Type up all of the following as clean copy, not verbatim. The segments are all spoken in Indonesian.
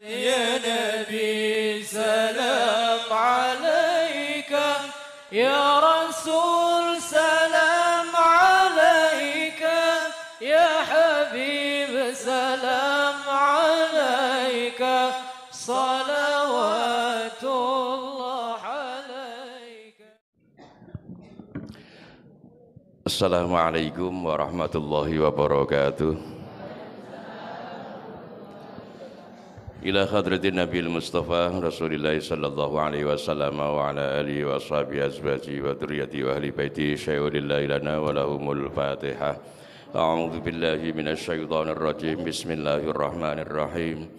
يا نبي سلام عليك يا رسول سلام عليك يا حبيب سلام عليك صلوات الله عليك. Assalamualaikum warahmatullahi wabarakatuh. Ila hadratin Nabil Mustafa Rasulillah sallallahu alaihi wasallam wa ala alihi wa ashabihi azwaji wa dhurriyyati wa ahli baiti syai'ulillahi lana wa lahumul fatihah. A'udzu billahi minasy syaithanir rajim. Bismillahirrahmanirrahim.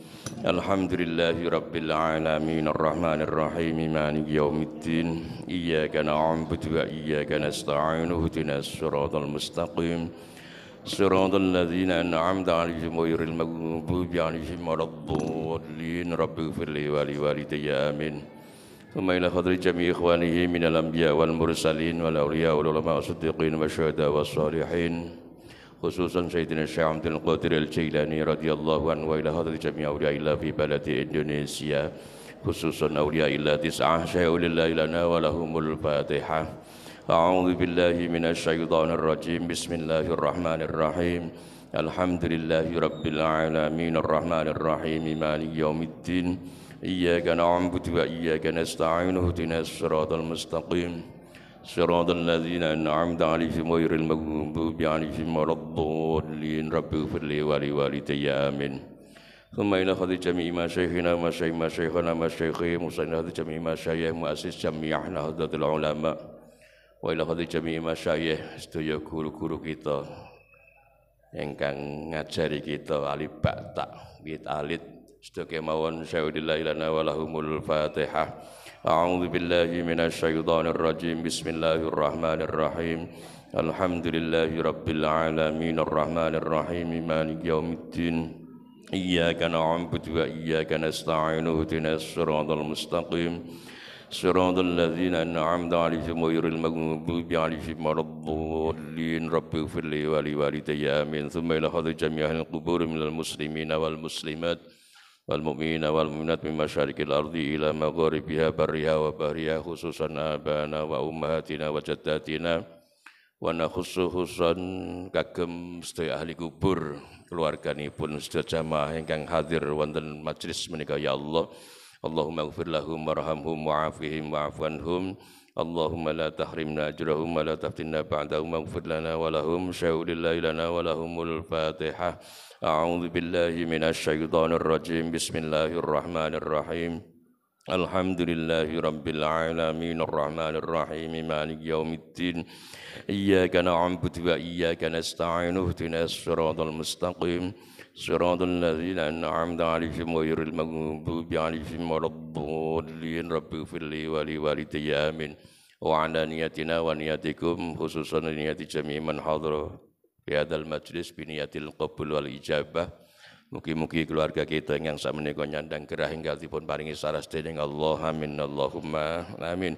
Alhamdulillahi rabbil alamin arrahmanir rahim maliki yaumiddin. Iyyaka na'budu wa iyyaka nasta'in ihdinas siratal mustaqim. صراط الذين أنعمت عليهم غير المغضوب عليهم ولا الضالين رب اغفر لي ولوالدي آمين ثم إلى حضرة جميع إخوانه من الأنبياء والمرسلين والأولياء والعلماء والصديقين والشهداء والصالحين خصوصا سيدنا الشيخ عبد القادر الجيلاني رضي الله عنه وإلى حضرة جميع أولياء الله في بلد إندونيسيا خصوصا أولياء الله تسعة شهدوا لله لنا ولهم الفاتحة. أعوذ بالله من الشيطان الرجيم. بسم الله الرحمن الرحيم. الحمد لله رب العالمين الرحمن الرحيم مالك يوم الدين. إياك نعبد وإياك نستعين اهدنا الصراط المستقيم صراط الذين أنعمت عليهم غير المغضوب عليهم ولا الضالين رب اغفر لي ولوالدي آمين. ثم إلى خذ جميع مشايخنا ومشايخنا ومشايخهم وصلنا جميع مشايخ مؤسس جميع نهضة العلماء wa ila hadhi jami'i masyayikh sedaya guru-guru kita ingkang ngajari kita alif ba ta wit alit sedaya kemawon syaudillahi lana wa lahumul fatihah. A'udzu billahi minasy syaithanir rajim. Bismillahirrahmanirrahim. Alhamdulillahi rabbil alamin arrahmanir rahim maliki yaumiddin. Iyyaka na'budu wa iyyaka nasta'in ihdinas siratal mustaqim صراط الذين أنعمت عليهم غير المغضوب عليهم ولا الضالين رب اغفر لي ولوالدي آمين ثم إلى حضرة جميع القبور من المسلمين والمسلمات والمؤمنين والمؤمنات من مشارق الأرض إلى مغاربها برها وبحرها خصوصا آباءنا وأمهاتنا وجداتنا ونخص khususan kagem sedaya ahli kubur keluarganipun sedaya jamaah ingkang hadir wonten majelis menika ya Allah. Allahumma ighfir lahum warhamhum wa'afihim wa'fu anhum. Allahumma la tahrimna ajrahum wa la taftinna ba'dahum waghfir lana wa lahum syaudillahi lana wa lahumul fatihah. A'udzu billahi minasy syaithanir rajim. Bismillahirrahmanirrahim. Alhamdulillahi rabbil alamin arrahmanir rahim maliki yaumiddin. Iyyaka na'budu wa iyyaka nasta'in ihdinas siratal mustaqim صراط الذين أنعمت عليهم غير المغضوب عليهم ولا الضالين رب اغفر لي ولوالدي آمين وعلى نيتنا ونياتكم خصوصا نيات جميع من حضر في هذا المجلس بنية القبول والإجابة. Mugi-mugi keluarga kita yang sakmenika nyandang gerah ingkangipun paringi saras dening Allah. Amin Allahumma amin.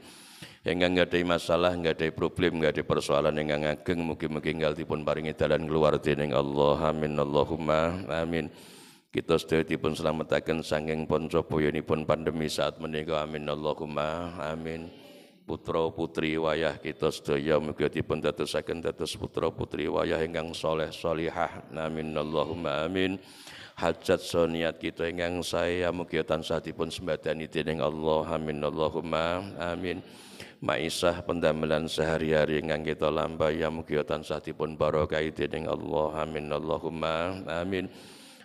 Ingkang nggadahi masalah, nggadahi problem, nggadahi persoalan ingkang ageng, mugi-mugi ingkangipun paringi dalan keluar dening Allah. Amin Allahumma amin. Kita sedaya dipun slametaken saking panca boyanipun pandemi saat menika. Amin Allahumma amin. Putra putri wayah kita sedaya mugi dipun dadosaken dados putra putri wayah ingkang saleh salihah. Amin Allahumma amin. Hajat soniat kita ingkang saya mugi tansah dipun sembadani dening Allah. Amin Allahumma amin. Maisah pendamelan sehari-hari ingkang kita lampahi mugi tansah dipun barakahi dening Allah. Amin Allahumma amin.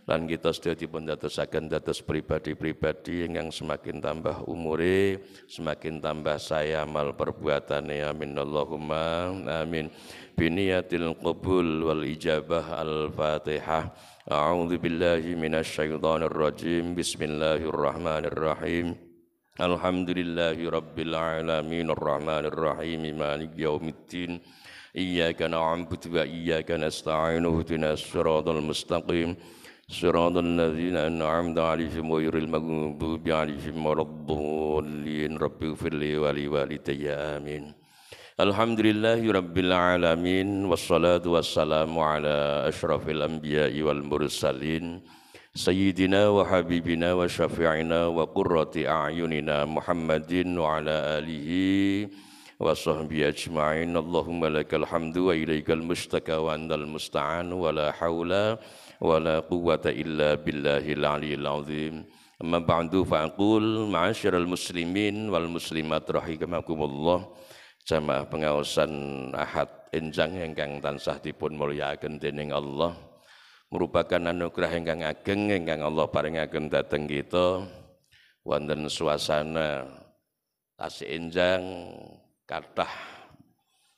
Lan kita sedaya dipun dadosaken dados pribadi-pribadi ingkang semakin tambah umure, semakin tambah saya amal perbuatane. Amin Allahumma amin. Biniyatil qabul wal ijabah al-Fatihah. A'udzu billahi minasy syaithanir rajim. Bismillahirrahmanirrahim. Alhamdulillahi rabbil alamin arrahmanir rahim maliki yaumiddin. Iyyaka na'budu wa iyyaka nasta'in ihdinas siratal mustaqim صراط الذين أنعمت عليهم غير المغضوب عليهم ولا الضالين رب اغفر لي ولوالدي آمين. Alhamdulillahi rabbil alamin wassalatu wassalamu ala asyrafil anbiya'i wal mursalin سيدنا وحبيبنا وشفيعنا وقرة أعيننا محمد وعلى آله وصحبه أجمعين اللهم لك الحمد وإليك المشتكى وأنت المستعان ولا حول ولا قوة إلا بالله العلي العظيم أما بعد فأقول معاشر المسلمين والmuslimat rahimakumullah jamaah pengaosan Ahad enjang ingkang tansah dipun mulyakaken dening Allah merupakan anugerah ingkang ageng ingkang Allah paringaken dhateng kita wonten suasana tasih enjang kathah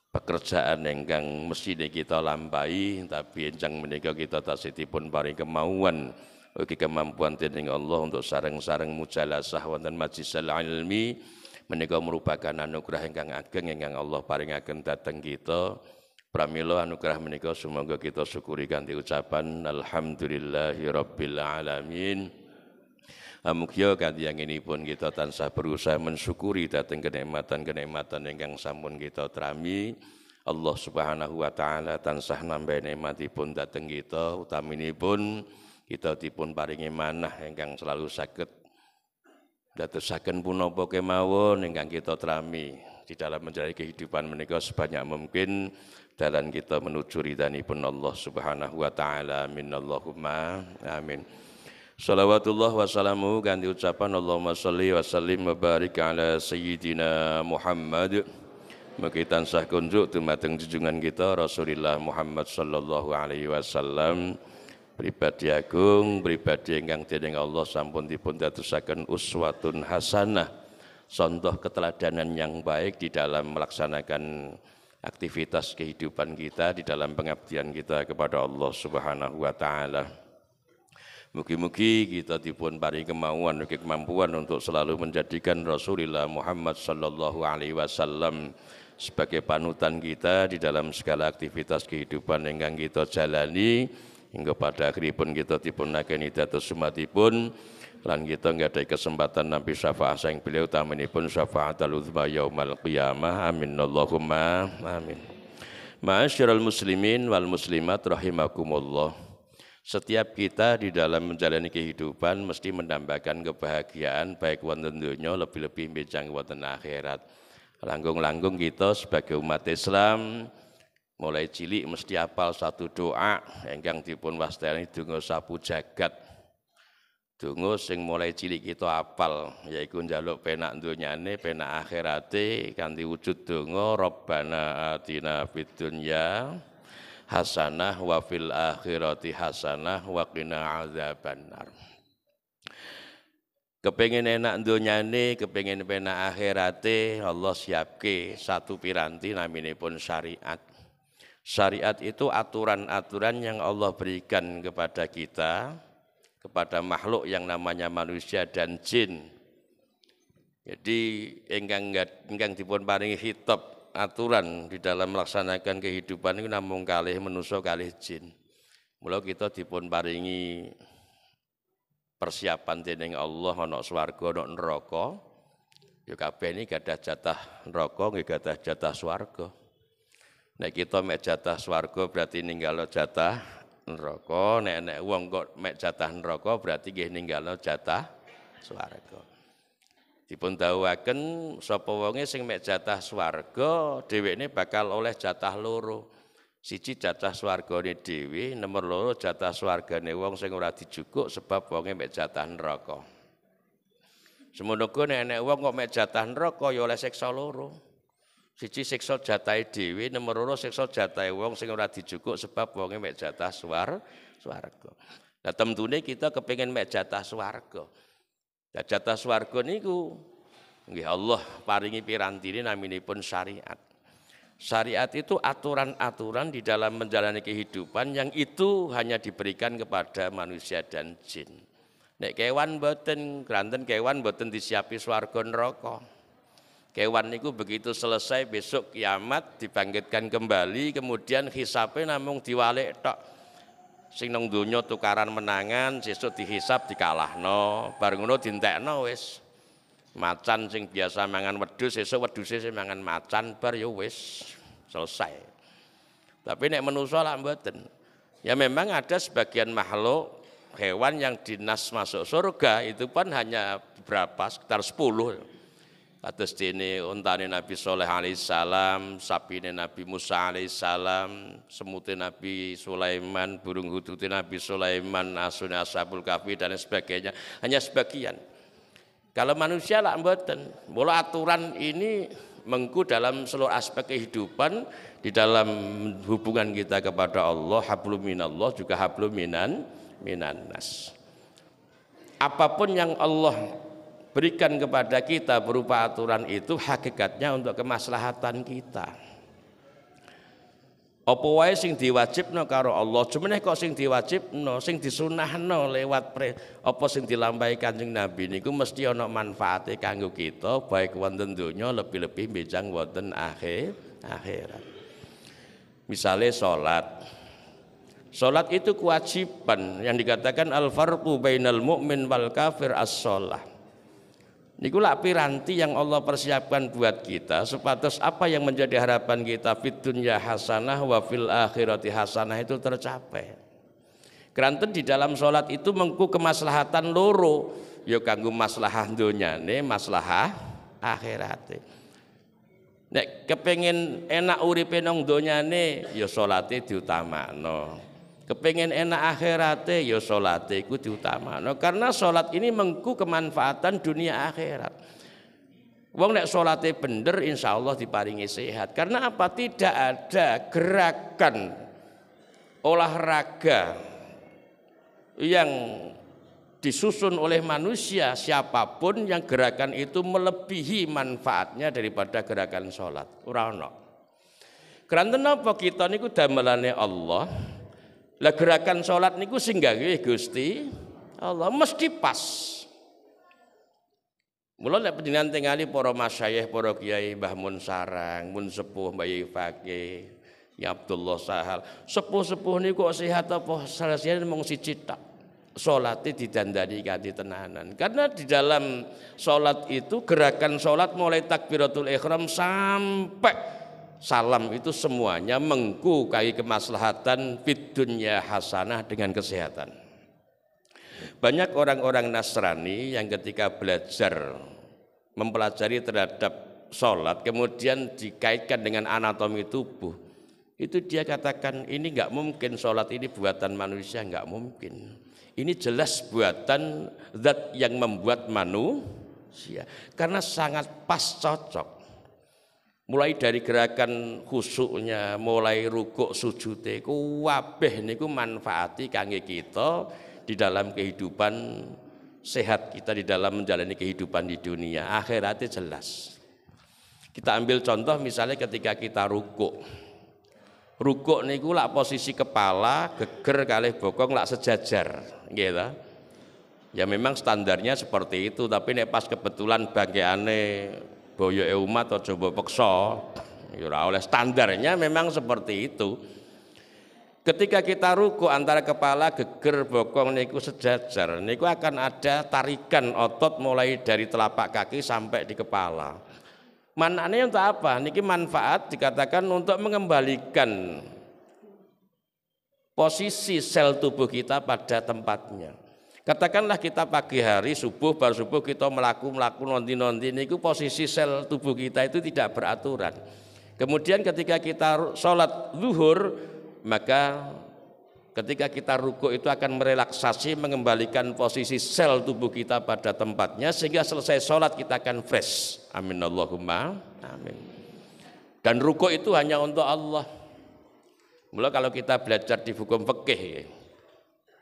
pekerjaan ingkang mestine kita lampahi tapi enjang menika kita tasih dipun paring kemauan ugi kemampuan dening Allah untuk sareng-sareng mujalasah wonten majlisal ilmi menika merupakan anugerah ingkang ageng ingkang Allah paringaken dhateng kita. Pramila anugerah menika semoga kita syukuri kanthi ucapan alhamdulillahirabbil alamin. Mugia kanthi anginipun kita tansah berusaha mensyukuri dhateng kenikmatan-kenikmatan ingkang sampun kita trami. Allah Subhanahu wa taala tansah nambahi nikmatipun dhateng kita utaminipun kita dipun paringi manah ingkang selalu saged dadosaken punapa kemawon ingkang kita trami di dalam menjalani kehidupan menika sebanyak mungkin dalan kita menuju ridhanipun Allah Subhanahu wa taala. Amin Allahumma amin. Shalawatullah wassalamu kanthi ucapan Allahumma sholli wa sallim wa barik ala sayyidina Muhammad. Mugi tansah kunjuk dumateng junjungan kita Rasulullah Muhammad sallallahu alaihi wasallam. Pribadi agung, pribadi ingkang dening Allah sampun dipun dadosaken uswatun hasanah, contoh keteladanan yang baik di dalam melaksanakan aktivitas kehidupan kita, di dalam pengabdian kita kepada Allah Subhanahu wa taala. Mugi-mugi kita dipun paringi kemauan ugi kemampuan untuk selalu menjadikan Rasulullah Muhammad sallallahu alaihi wasallam sebagai panutan kita di dalam segala aktivitas kehidupan ingkang kita jalani. Hingga pada akhiripun kita dipun nakeni dados umatipun lan kita nggadahi kesempatan nampi syafaat sang beliau utaminipun syafaatul uzma yaumal qiyamah. Amin Allahumma amin. Ma'asyiral muslimin wal muslimat rahimakumullah. Setiap kita di dalam menjalani kehidupan mesti mendambakan kebahagiaan baik wonten donya lebih-lebih benjang wonten akhirat. Langgung-langgung kita sebagai umat Islam mulai cilik mesti hafal satu doa ingkang dipun wastani donga sapu jagat. Donga sing mulai cilik kita hafal yaiku njaluk penak donyane, penak akhirate kanthi wujud donga Rabbana atina fid dunya hasanah wa fil akhirati hasanah wa qina adzabannar. Kepengin enak donyane, kepengin penak akhirate, Allah siapke satu piranti naminipun syariat. Syariat itu aturan-aturan yang Allah berikan kepada kita, kepada makhluk yang namanya manusia dan jin. Jadi ingkang dipun paringi khitab aturan di dalam melaksanakan kehidupan itu namung kalih manusia kalih jin. Mula kita dipun paringi persiapan dening Allah ana swarga ana neraka. Ya kabeh ini gadah jatah neraka nggih gadah jatah swarga. Nek kita mek jatah swarga berarti ninggalo jatah neraka, nek wong kok mek jatah neraka berarti nggih ninggalo jatah swarga. Dipun dawuhaken sapa wonge sing mek jatah swarga, dhewekne bakal oleh jatah loro. Siji jatah swargane dhewe, nomor loro jatah swargane wong sing ora dijukuk sebab wonge mek jatah neraka. Semono uga nek wong kok mek jatah neraka ya oleh siksa loro. Siji siksa jatahe dhewe, nomor loro siksa jatahe wong sing ora dijukuk sebab wonge mek jatah swarga. Lah temtune kita kepengin mek jatah swarga. Lah jatah swarga niku nggih Allah paringi pirantine naminipun syariat. Syariat itu aturan-aturan di dalam menjalani kehidupan yang itu hanya diberikan kepada manusia dan jin. Nek kewan mboten, granten kewan mboten disiapi swarga neraka. Kewan niku begitu selesai besok kiamat dibangkitkan kembali, kemudian hisabnya namung diwalik tok. Sing nang donya tukaran menangan, sesuk dihisab dikalahno, bar ngono dientekno wis. Macan sing biasa mangan wedhus, sesuk wedhuse sing mangan macan, bar ya wis selesai. Tapi nek manusa lak mboten. Ya memang ada sebagian makhluk hewan yang dinas masuk surga itu pun hanya berapa, sekitar 10. Kados dene untane Nabi Shalih alaihissalam, sapine Nabi Musa alaihissalam, semute Nabi Sulaiman, burung hudute Nabi Sulaiman, asune Ashabul Kahfi dan sebagainya, hanya sebagian. Kalau manusia lah mboten. Mula aturan ini mengku dalam seluruh aspek kehidupan, di dalam hubungan kita kepada Allah, hablum minallah juga hablum minannas. Apapun yang Allah berikan kepada kita berupa aturan itu hakikatnya untuk kemaslahatan kita. Apa wae sing diwajibno karo Allah, jumeneh kok sing diwajibno, sing disunahno lewat apa sing dilampahi Kanjeng Nabi niku mesti ana manfaate kanggo kita baik wonten donya lebih-lebih benjang wonten akhirat. Misale salat. Salat itu kewajiban yang dikatakan al-farqu bainal mu'min wal kafir as-shalah. Niku lak piranti yang Allah persiapkan buat kita supados apa yang menjadi harapan kita fid dunya hasanah wa fil akhirati hasanah itu tercapai. Keranten di dalam salat itu mengku kemaslahatan loro, ya kanggo maslahah donyane, maslahah akhirate. Nek kepengin enak uripe nang donyane ya salate diutamakno. Kepengin enak akhirate ya salate iku diutamakno, karena salat ini mengku kemanfaatan dunia akhirat. Wong nek salate bener insyaallah diparingi sehat. Karena apa? Tidak ada gerakan olahraga yang disusun oleh manusia siapapun yang gerakan itu melebihi manfaatnya daripada gerakan salat. Ora ono. Keranten napa kita niku damelane Allah. Lah gerakan salat niku sing gawe Gusti Allah mesti pas. Mula nek panjenengan tingali para masyayikh, para kiai, Mbah Mun Sarang, Mun Sepuh, Mbah Yai Fakih, Ya Abdullah Sahal, sepuh-sepuh niku kok sehat apa salesiane mung siji tok. Salate didandani kanthi tenanan. Karena di dalam salat itu gerakan salat mulai takbiratul ihram sampai salam itu semuanya mengku kai kemaslahatan fid dunya hasanah dengan kesehatan. Banyak orang-orang Nasrani yang ketika belajar mempelajari terhadap sholat kemudian dikaitkan dengan anatomi tubuh, itu dia katakan ini nggak mungkin, sholat ini buatan manusia, nggak mungkin. Ini jelas buatan zat yang membuat manusia karena sangat pas cocok. Mulai dari gerakan khusyuknya, mulai rukuk sujute kabeh niku manfaati kangge kita di dalam kehidupan sehat kita, di dalam menjalani kehidupan di dunia. Akhiratnya jelas. Kita ambil contoh misalnya ketika kita rukuk. Rukuk niku lak posisi kepala geger kalih bokong lak sejajar, nggih ta? Ya memang standarnya seperti itu, tapi nek pas kebetulan bagiane boyoke umat aja mbok peksa, ya ora oleh, standarnya memang seperti itu. Ketika kita ruku antara kepala geger bokong niku sejajar, niku akan ada tarikan otot mulai dari telapak kaki sampai di kepala. Manane untuk apa? Niki manfaat dikatakan untuk mengembalikan posisi sel tubuh kita pada tempatnya. Katakanlah kita pagi hari subuh, baru subuh kita melaku nonti niku posisi sel tubuh kita itu tidak beraturan. Kemudian ketika kita sholat zuhur, maka ketika kita ruku itu akan merelaksasi, mengembalikan posisi sel tubuh kita pada tempatnya sehingga selesai sholat kita akan fresh. Amin Allahumma amin. Dan ruku itu hanya untuk Allah. Mula kalau kita belajar di hukum fikih,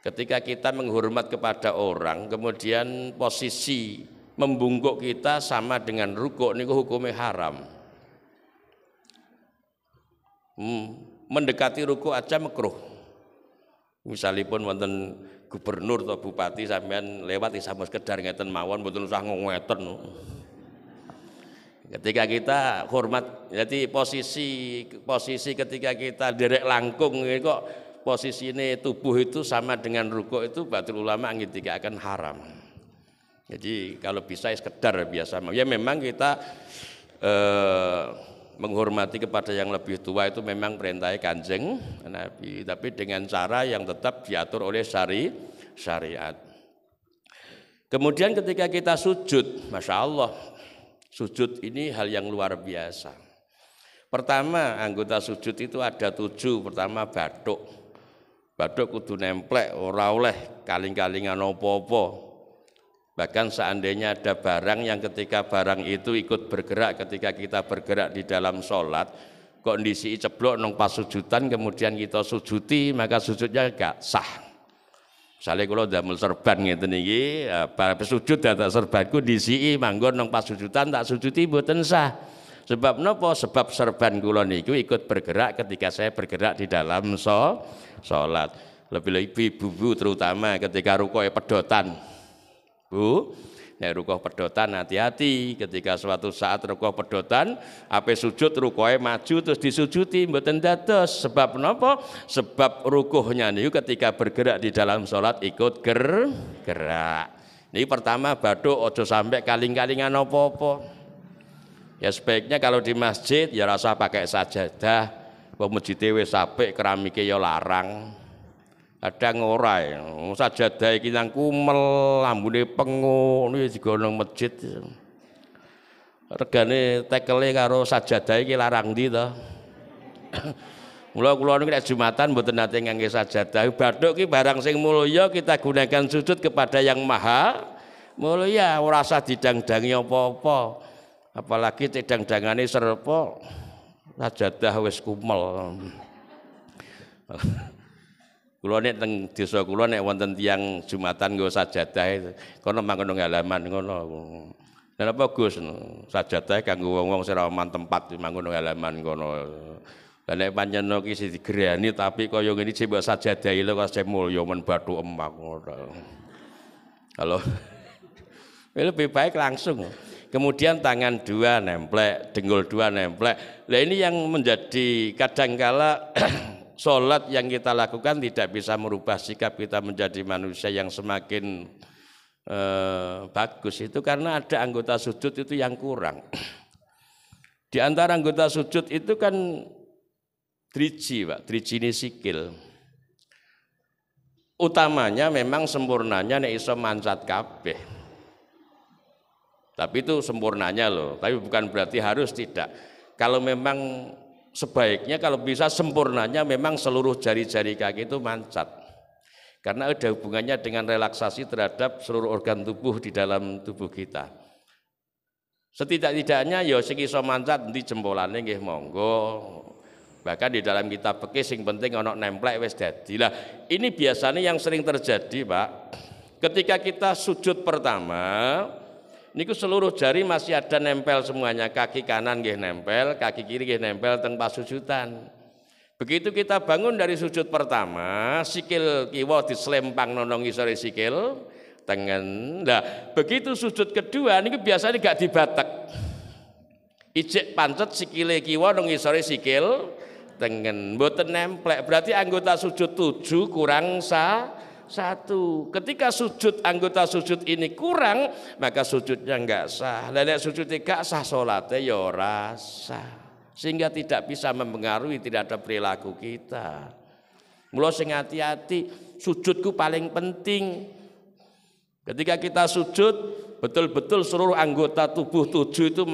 ketika kita menghormat kepada orang, kemudian posisi membungkuk kita sama dengan rukuk, niku hukumnya haram. Mendekati rukuk aja makruh. Misalipun wonten gubernur atau bupati sampean lewat sama sekedar ngeten mawon, mboten usah ngeten. Ketika kita hormat, jadi posisi ketika kita derek langkung kok posisi ini tubuh itu sama dengan rukuk itu batul ulama ngendikaken haram. Jadi kalau bisa sekedar biasa. Ya memang kita menghormati kepada yang lebih tua itu memang perintahnya Kanjeng Nabi, tapi dengan cara yang tetap diatur oleh syariat. Kemudian ketika kita sujud, Masya Allah, sujud ini hal yang luar biasa. Pertama, anggota sujud itu ada 7. Pertama, bathuk. Bathuk kudu nemplek, ora oleh kaling-kalingan apa-apa. Bahkan seandainya ada barang yang ketika barang itu ikut bergerak ketika kita bergerak di dalam sholat, kondisi ceblok nang pas sujudan kemudian kita sujuti, maka sujudnya gak sah. Misalnya kalau damel serban ngeten niki, bar sujud dadak serban kondisi manggon nang pas sujudan tak sujuti mboten sah. Sebab napa? Sebab serban kula niku ikut bergerak ketika saya bergerak di dalam sholat. Lebih-lebih ibu-ibu terutama ketika rukuke pedotan. Bu, nek rukuh pedotan hati-hati ketika suatu saat rukuh pedotan, ape sujud rukuhe maju terus disujuti mboten dados. Sebab napa? Sebab rukuhnya niku ketika bergerak di dalam salat ikut gerak. Ini pertama bathuk aja sampai kaling-kalingan apa-apa. Ya sebaiknya kalau di masjid ya rasa pakai sajadah, wong masjide wis apik keramike ya larang. Kadang ora ya, sajadah iki nang kumel, lambune pengu, iki digonong masjid. Regane tekele karo sajadah iki larang ndi to? Mula kula niku nek Jumatan mboten nate ngangge sajadah. Bathuk ki barang sing mulya kita gunakan sujud kepada yang maha mulya, ora usah didang-dangi apa-apa. Apalagi didang-dangane serpa sajadah wis kumel. Kula nek teng desa kula nek wonten tiyang Jumatan nggo sajadah kono manggon halaman ngono. Lha apa Gus sajadah kanggo wong-wong sing ora man tempat manggon halaman kono. Lah nek panjenengan iki sing digerani tapi kaya ngene iki mbok sajadahi lho kok mulya men bathuk emak ngono. Kalau lebih baik langsung. Kemudian tangan 2 nemplek, dengkul 2 nemplek. Lah ini yang menjadi kadangkala sholat yang kita lakukan tidak bisa merubah sikap kita menjadi manusia yang semakin bagus itu karena ada anggota sujud itu yang kurang. Di antara anggota sujud itu kan driji, Pak, driji ini sikil. Utamanya memang sempurnanya nek iso mancat kabeh. Tapi itu sempurnanya loh, tapi bukan berarti harus tidak. Kalau memang sebaiknya kalau bisa sempurnanya memang seluruh jari-jari kaki itu mancat. Karena ada hubungannya dengan relaksasi terhadap seluruh organ tubuh di dalam tubuh kita. Setidak-tidaknya ya sing iso mancat endi jempolane nggih monggo. Bahkan di dalam kitab fikih sing penting ana nemplek wis dadi. Lah ini biasanya yang sering terjadi, Pak. Ketika kita sujud pertama, niku seluruh jari masih ada nempel semuanya, kaki kanan nggih nempel, kaki kiri nggih nempel teng pasujudan. Begitu kita bangun dari sujud pertama, sikil kiwa dislempang nang ngisore sikil tengen. Nah, begitu sujud kedua niku biasanya gak dibatek. Ijek pancet sikile kiwa nang ngisore sikil tengen, mboten nemplek. Berarti anggota sujud 7 kurang 1. Ketika sujud anggota sujud ini kurang, maka sujudnya enggak sah. Lah nek sujudnya enggak sah salate ya ora sah. Sehingga tidak bisa mempengaruhi tidak ada perilaku kita. Mula sing hati-hati, sujudku paling penting. Ketika kita sujud, betul-betul seluruh anggota tubuh 7 itu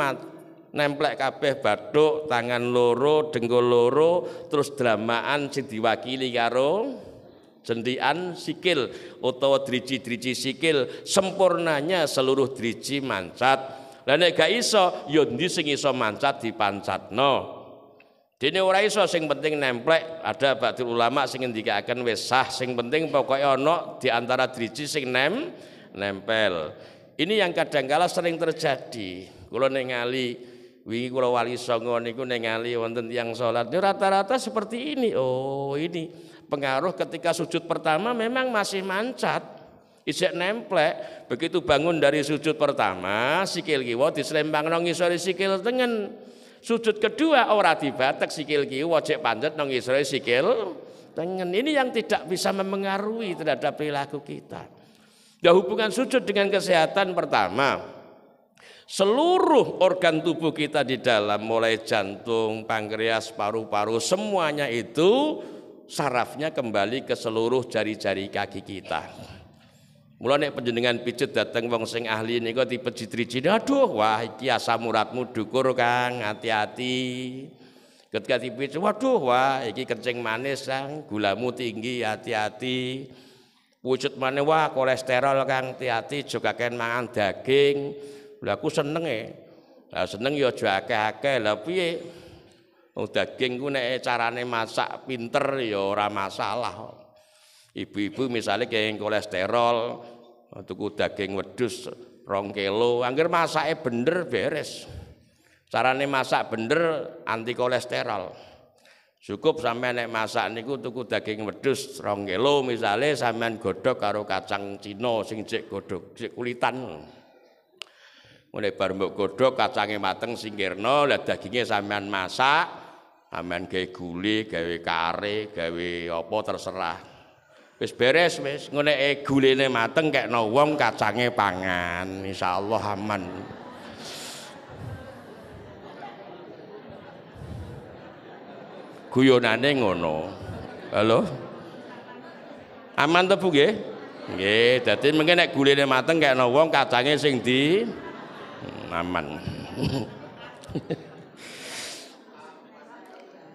nemplek kabeh bathuk, tangan loro, dengkul loro, terus dramaan sing diwakili karo jendian sikil utawa driji-driji sikil, sempurnanya seluruh driji mancat. Lah nek gak iso ya ndi sing iso mancat dipancatno. Dene ora iso sing penting nemplek, ada ba'dul ulama sing ngendikaken wis sah, sing penting pokoke ana di antara driji sing nempel. Ini yang kadangkala sering terjadi. Kula ning ngali wingi kula wali songo niku ning ngali wonten tiyang salat rata-rata seperti ini. Oh, ini pengaruh ketika sujud pertama memang masih mancat, isek nemplek. Begitu bangun dari sujud pertama, sikil kiwa dislempang nang ngisore sikil tengen. Sujud kedua ora dibatek sikil kiwa cek pancet nang ngisore sikil tengen. Ini yang tidak bisa mempengaruhi terhadap perilaku kita. Nah, hubungan sujud dengan kesehatan pertama, seluruh organ tubuh kita di dalam mulai jantung, pankreas, paru-paru semuanya itu sarafnya kembali ke seluruh jari-jari kaki kita. Mula nek panjenengan pijet dateng wong sing ahli niku dipejit-rijine, aduh wah iki asam uratmu dukur Kang, hati-hati. Ketika dipijet, waduh wah iki kencing manis Kang, gulamu tinggi, hati-hati. Wujud maneh wah kolesterol Kang, hati-hati aja kakean mangan daging. Lha aku seneng Lah seneng ya aja akeh-akeh. Lah piye? Wong daging ku nek carane masak pinter ya ora masalah. Ibu-ibu misalnya kayak kolesterol, tuku daging wedhus 2 kilo, angger masake bener beres. Carane masak bener anti kolesterol. Cukup sampean nek masak niku tuku daging wedhus 2 kilo misalnya sampean godhog karo kacang Cina sing jek godhog, jek kulitan. Mulai bar mbok godhog kacange mateng singkirno, lah daginge sampean masak, sampean gawe gulai, gawe kare, gawe apa terserah. Wis beres wis, ngene gulene mateng kekno wong kacange pangan, insyaallah aman. Guyonane ngono. Halo? Aman to Bu nggih? Nggih, dadi mengke nek gulene mateng kekno wong kacange sing di aman.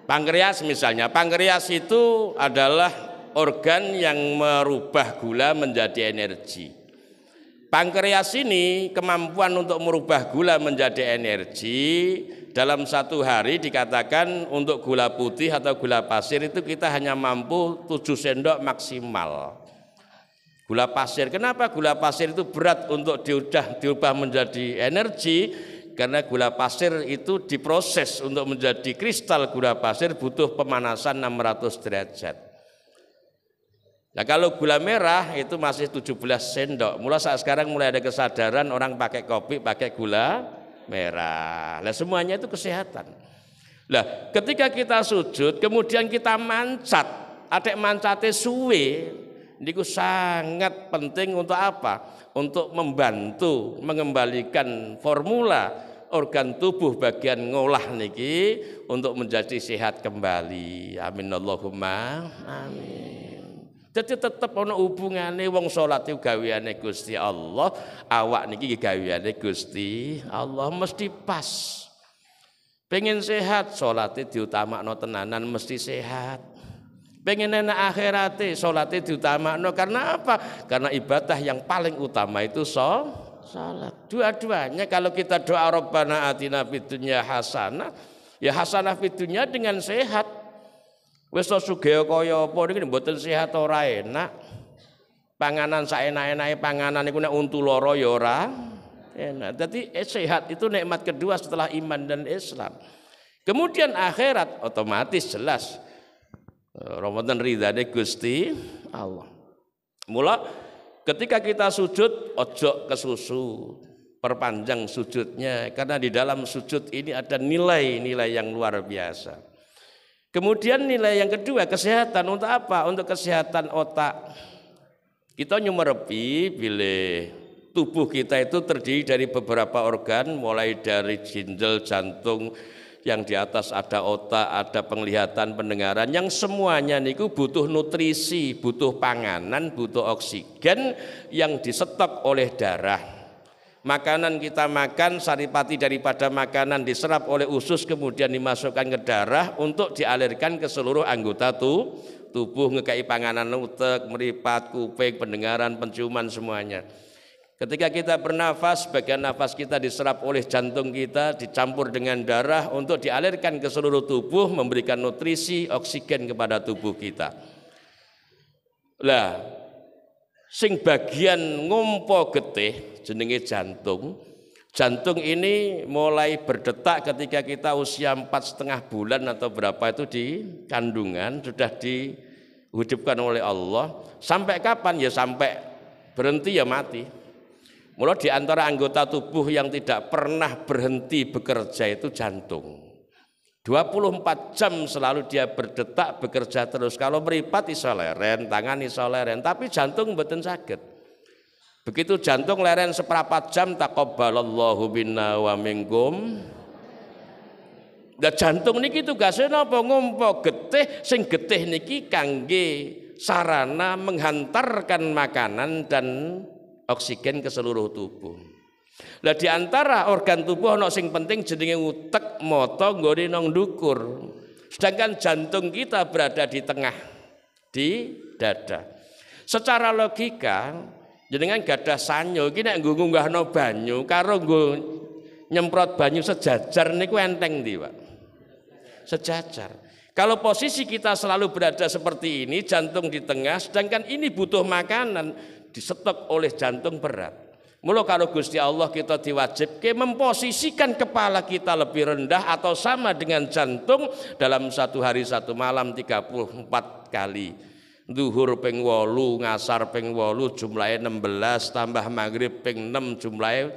Pankreas misalnya, pankreas itu adalah organ yang merubah gula menjadi energi. Pankreas ini kemampuan untuk merubah gula menjadi energi dalam 1 hari dikatakan untuk gula putih atau gula pasir itu kita hanya mampu 7 sendok maksimal. Gula pasir, kenapa gula pasir itu berat untuk diubah menjadi energi? Karena gula pasir itu diproses untuk menjadi kristal gula pasir butuh pemanasan 600 derajat. Nah kalau gula merah itu masih 17 sendok. Mulai saat sekarang mulai ada kesadaran orang pakai kopi pakai gula merah. Nah semuanya itu kesehatan. Nah ketika kita sujud kemudian kita mancat, adek mancate suwe, niku sangat penting untuk apa? Untuk membantu mengembalikan formula organ tubuh bagian ngolah niki untuk menjadi sehat kembali. Amin Allahumma amin. Jadi tetap ana hubungane wong salat iku gaweane Gusti Allah, awak niki gaweane Gusti Allah mesti pas. Pengen sehat salate diutamakno tenanan mesti sehat. Pengen enak akhirate salate diutamakno karena apa? Karena ibadah yang paling utama itu salat. Dua-duanya kalau kita doa Rabbana atina fid dunya hasanah, ya hasanah fid dunya dengan sehat. Wis sugih kaya apa niki mboten sehat ora enak. Panganan saenak-enake panganan niku nek untu lara ya ora enak. Dadi sehat itu nikmat kedua setelah iman dan Islam. Kemudian akhirat otomatis jelas Ramadan ridhane Gusti Allah. Mula ketika kita sujud ojo kesusu, perpanjang sujudnya karena di dalam sujud ini ada nilai-nilai yang luar biasa. Kemudian nilai yang kedua kesehatan untuk apa? Untuk kesehatan otak. Kita nyumerepi bila tubuh kita itu terdiri dari beberapa organ mulai dari ginjal, jantung, yang di atas ada otak, ada penglihatan, pendengaran yang semuanya niku butuh nutrisi, butuh panganan, butuh oksigen yang disetok oleh darah. Makanan kita makan, saripati daripada makanan diserap oleh usus kemudian dimasukkan ke darah untuk dialirkan ke seluruh anggota tubuh, ngekai panganan utek, meripat, kuping, pendengaran, penciuman semuanya. Ketika kita bernafas, bagian nafas kita diserap oleh jantung kita, dicampur dengan darah untuk dialirkan ke seluruh tubuh, memberikan nutrisi, oksigen kepada tubuh kita. Lah, sing bagian ngompo getih jenenge jantung. Jantung ini mulai berdetak ketika kita usia 4,5 bulan atau berapa itu di kandungan sudah dihidupkan oleh Allah. Sampai kapan? Ya sampai berhenti ya mati. Mulai di antara anggota tubuh yang tidak pernah berhenti bekerja itu jantung. 24 jam selalu dia berdetak bekerja terus. Kalau meripat iso leren, tangan iso leren, tapi jantung mboten saged. Begitu jantung leren seperempat jam taqabbalallahu minna wa minkum. Nah jantung niki tugasnya napa? Ngompo getih, sing getih niki kangge sarana menghantarkan makanan dan oksigen ke seluruh tubuh. Lah di antara organ tubuh ana sing penting jenenge utek, mata, nggone nang ndukur. Sedangkan jantung kita berada di tengah, di dada. Secara logika jenengan gadah sanyo iki nek nggo ngunggahno banyu karo nggo nyemprot banyu sejajar niku enteng ndi, Pak? Sejajar. Kalau posisi kita selalu berada seperti ini, jantung di tengah, sedangkan ini butuh makanan, disetok oleh jantung berat. Mula kalau Gusti Allah kita diwajibkan memposisikan kepala kita lebih rendah atau sama dengan jantung dalam satu hari satu malam 34 kali. Zuhur ping 8, ngasar ping 8 jumlahnya 16, tambah maghrib ping 6 jumlahnya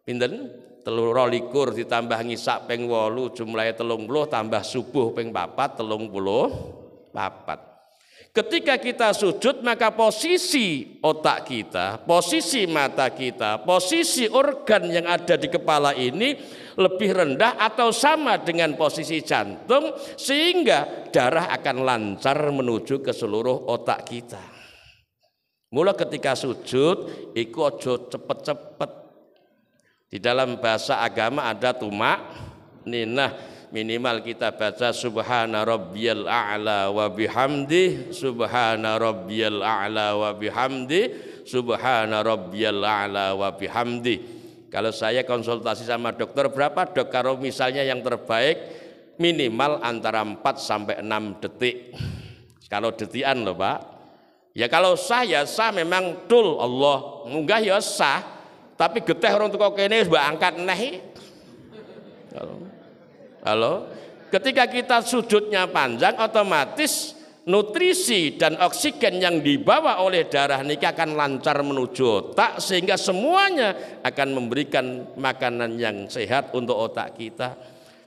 pinten? 23 ditambah ngisak ping 8 jumlahnya 30, tambah subuh ping 4 34. Ketika kita sujud maka posisi otak kita, posisi mata kita, posisi organ yang ada di kepala ini lebih rendah atau sama dengan posisi jantung sehingga darah akan lancar menuju ke seluruh otak kita. Mula ketika sujud iku aja cepet-cepet. Di dalam bahasa agama ada tumak ninah. Minimal kita baca subhana rabbiyal a'la wa bihamdi, subhana rabbiyal a'la wa bihamdi, subhana rabbiyal a'la wa bihamdi. Kalau saya konsultasi sama dokter, berapa dok? Kalau misalnya yang terbaik minimal antara 4 sampai 6 detik. Kalau detikan loh Pak. Ya kalau sah ya sah, memang tul Allah munggah ya sah, tapi geteh orang tukok kene mbak angkat neh. Halo, ketika kita sujudnya panjang, otomatis nutrisi dan oksigen yang dibawa oleh darah ini akan lancar menuju otak sehingga semuanya akan memberikan makanan yang sehat untuk otak kita.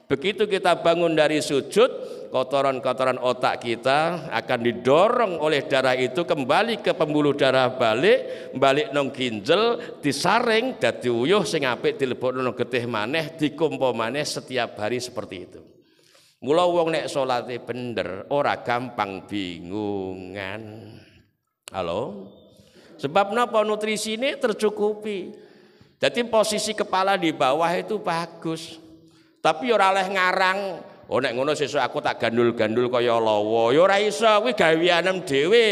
Begitu kita bangun dari sujud, kotoran-kotoran otak kita akan didorong oleh darah itu kembali ke pembuluh darah, balik nang ginjal, disaring dadi uyuh sing apik dilebokno nang getih maneh, dikumpa maneh setiap hari seperti itu. Mula wong nek salate bener ora gampang bingungan. Halo? Sebab napa? Nutrisi ini tercukupi. Jadi posisi kepala di bawah itu bagus. Tapi ora oleh ngarang, oh nek ngono sesuk aku tak gandul-gandul kaya lawa. Ya ora iso, kuwi gaweanem dhewe.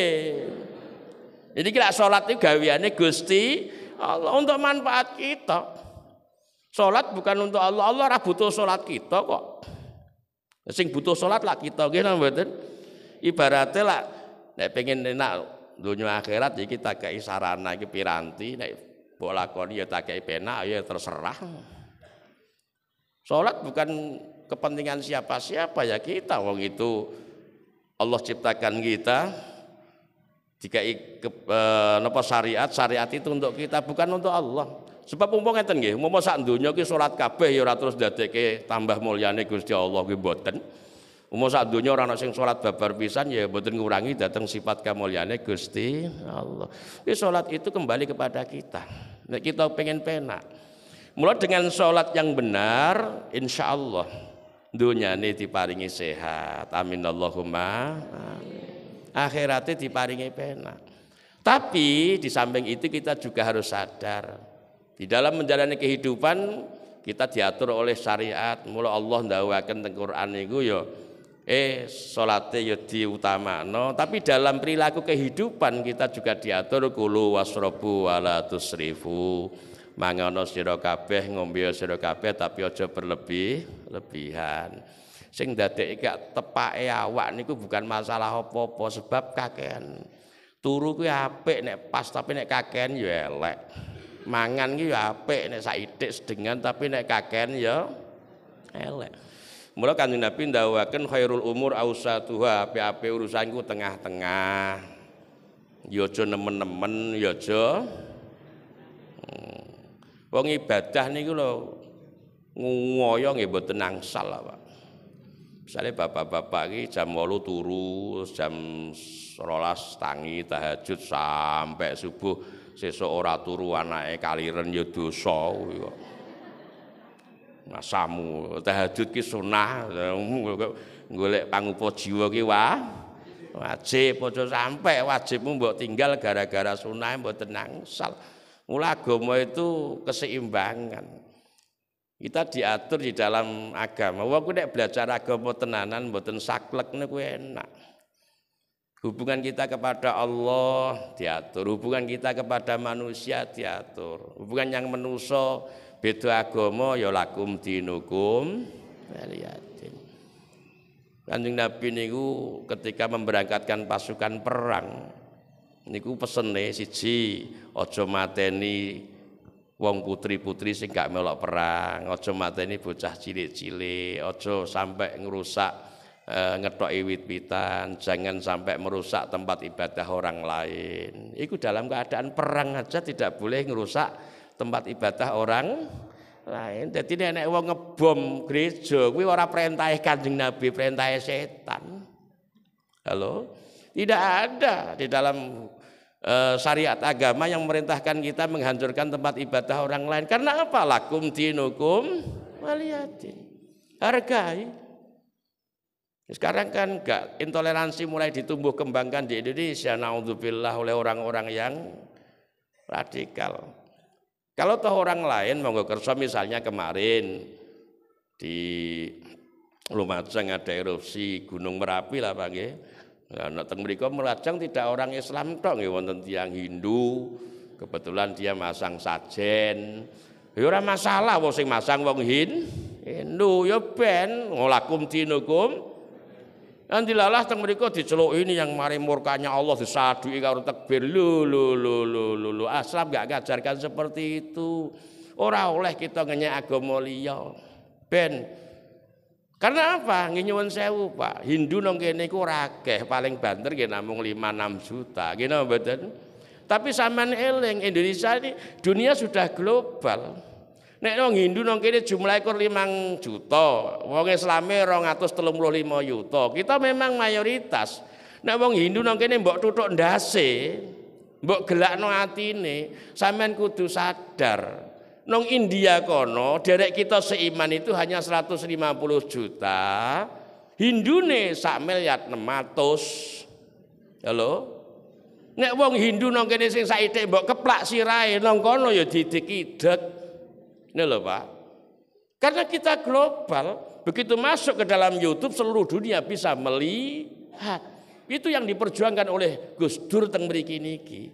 Jadi kira salat itu gaweane Gusti Allah untuk manfaat kita. Salat bukan untuk Allah, Allah ora butuh salat kita kok. Sing butuh salat lah kita nggih napa mboten? Ibarate lah nek pengen enak donya akhirat iki tak kei sarana iki piranti, nek mbok lakoni ya tak kei penak ya terserah. Salat bukan kepentingan siapa-siapa ya kita, wong itu Allah ciptakan kita. Jika syariat itu untuk kita bukan untuk Allah. Sebab umpama ngeten nggih, umpama sak donya ki salat kabeh ya ora terus ndadekke tambah mulyane Gusti Allah ki mboten. Umpama sak donya ora ana sing salat babar pisan ya mboten ngurangi dhateng sifat kamulyane Gusti Allah. Ki salat itu kembali kepada kita. Nek kita pengen penak. Mula dengan sholat yang benar, insya Allah dunia ini diparingi sehat. Amin Allahumma. Akhiratnya diparingi penak. Tapi di samping itu kita juga harus sadar, di dalam menjalani kehidupan kita diatur oleh syariat. Mula Allah ndawuhaken teng Quran niku ya salate ya diutamakno, tapi dalam perilaku kehidupan kita juga diatur kulu wasrobu wala tusrifu. Mangono sira kabeh, ngombe sira kabeh, tapi aja berlebihan. Sing dadeke gak tepake awak niku bukan masalah apa-apa, sebab kakean. Turu kuwi apik nek pas, tapi nek kakean ya elek. Mangan ki ya apik nek saidik sedengan, tapi nek kakean ya elek. Mula Kanjeng Nabi ndawuhaken khairul umur ausatuha, ape-ape urusanku tengah-tengah. Ya aja nemen-nemen, ya aja wong ibadah niku lho ngoyo nggih mboten angsal Pak. Misale bapak-bapak iki jam 8 turu, jam 12 tangi tahajud sampai subuh, sesuk ora turu anake kaliren ya dosa kuwi kok. Masamu tahajud ki sunah, golek pangupa jiwa ki wajib, aja sampai wajibmu mbok tinggal gara-gara sunah mboten angsal. Mula agama itu keseimbangan. Kita diatur di dalam agama. Wong nek belajar agama tenanan mboten saklek niku enak. Hubungan kita kepada Allah diatur, hubungan kita kepada manusia diatur. Hubungan yang manusa beda agama ya lakum dinukum waliyadin. Kanjeng Nabi niku ketika memberangkatkan pasukan perang niku pesene siji aja mateni wong putri-putri sing gak melok perang, aja mateni bocah cilik-cilik, aja sampai ngerusak ngetoki wit-witan, jangan sampai merusak tempat ibadah orang lain. Itu dalam keadaan perang aja tidak boleh ngerusak tempat ibadah orang lain. Jadi nek wong ngebom gereja kuwi ora perintahe Kanjeng Nabi, perintahe setan. Halo? Tidak ada di dalam syariat agama yang memerintahkan kita menghancurkan tempat ibadah orang lain. Karena apa? Lakum dinukum waliyadin. Hargai. Sekarang kan enggak, intoleransi mulai ditumbuh kembangkan di Indonesia, naudzubillah, oleh orang-orang yang radikal. Kalau toh orang lain monggo kersa, misalnya kemarin di Lumajang ada erupsi Gunung Merapi lah Pak nggih. Nah, teng mriku Lumajang tidak orang Islam tok nggih, wonten tiyang Hindu, kebetulan dia masang sajen. Ya ora masalah wong sing masang wong Hindu ya ben ngolakum dinukum. Nanti lalah teng mriku diceluki ini yang mari murkanya Allah disaduki karo takbir. Lu Islam gak ngajarkan seperti itu. Ora oleh kita ngenyek agama liya. Ben. Karena apa? Nyuwun sewu, Pak. Hindu nang kene iku ora akeh, paling banter nggih namung 5-6 juta. Nggih napa mboten? Tapi sampean eling Indonesia ini dunia sudah global. Nek wong Hindu nang kene jumlahe kur 5 juta, wong Islame 235 juta. Kita memang mayoritas. Nek wong Hindu nang kene mbok tutuk ndase, mbok gelakno atine, sampean kudu sadar. Nang India kono, derek kita seiman itu hanya 150 juta. Hindune sak miliar 600. Halo? Nek wong Hindu nang kene sing saithik mbok keplak sirahe nang kono ya didek-idek. Ini loh Pak, karena kita global, begitu masuk ke dalam YouTube seluruh dunia bisa melihat. Itu yang diperjuangkan oleh Gus Dur teng mriki niki.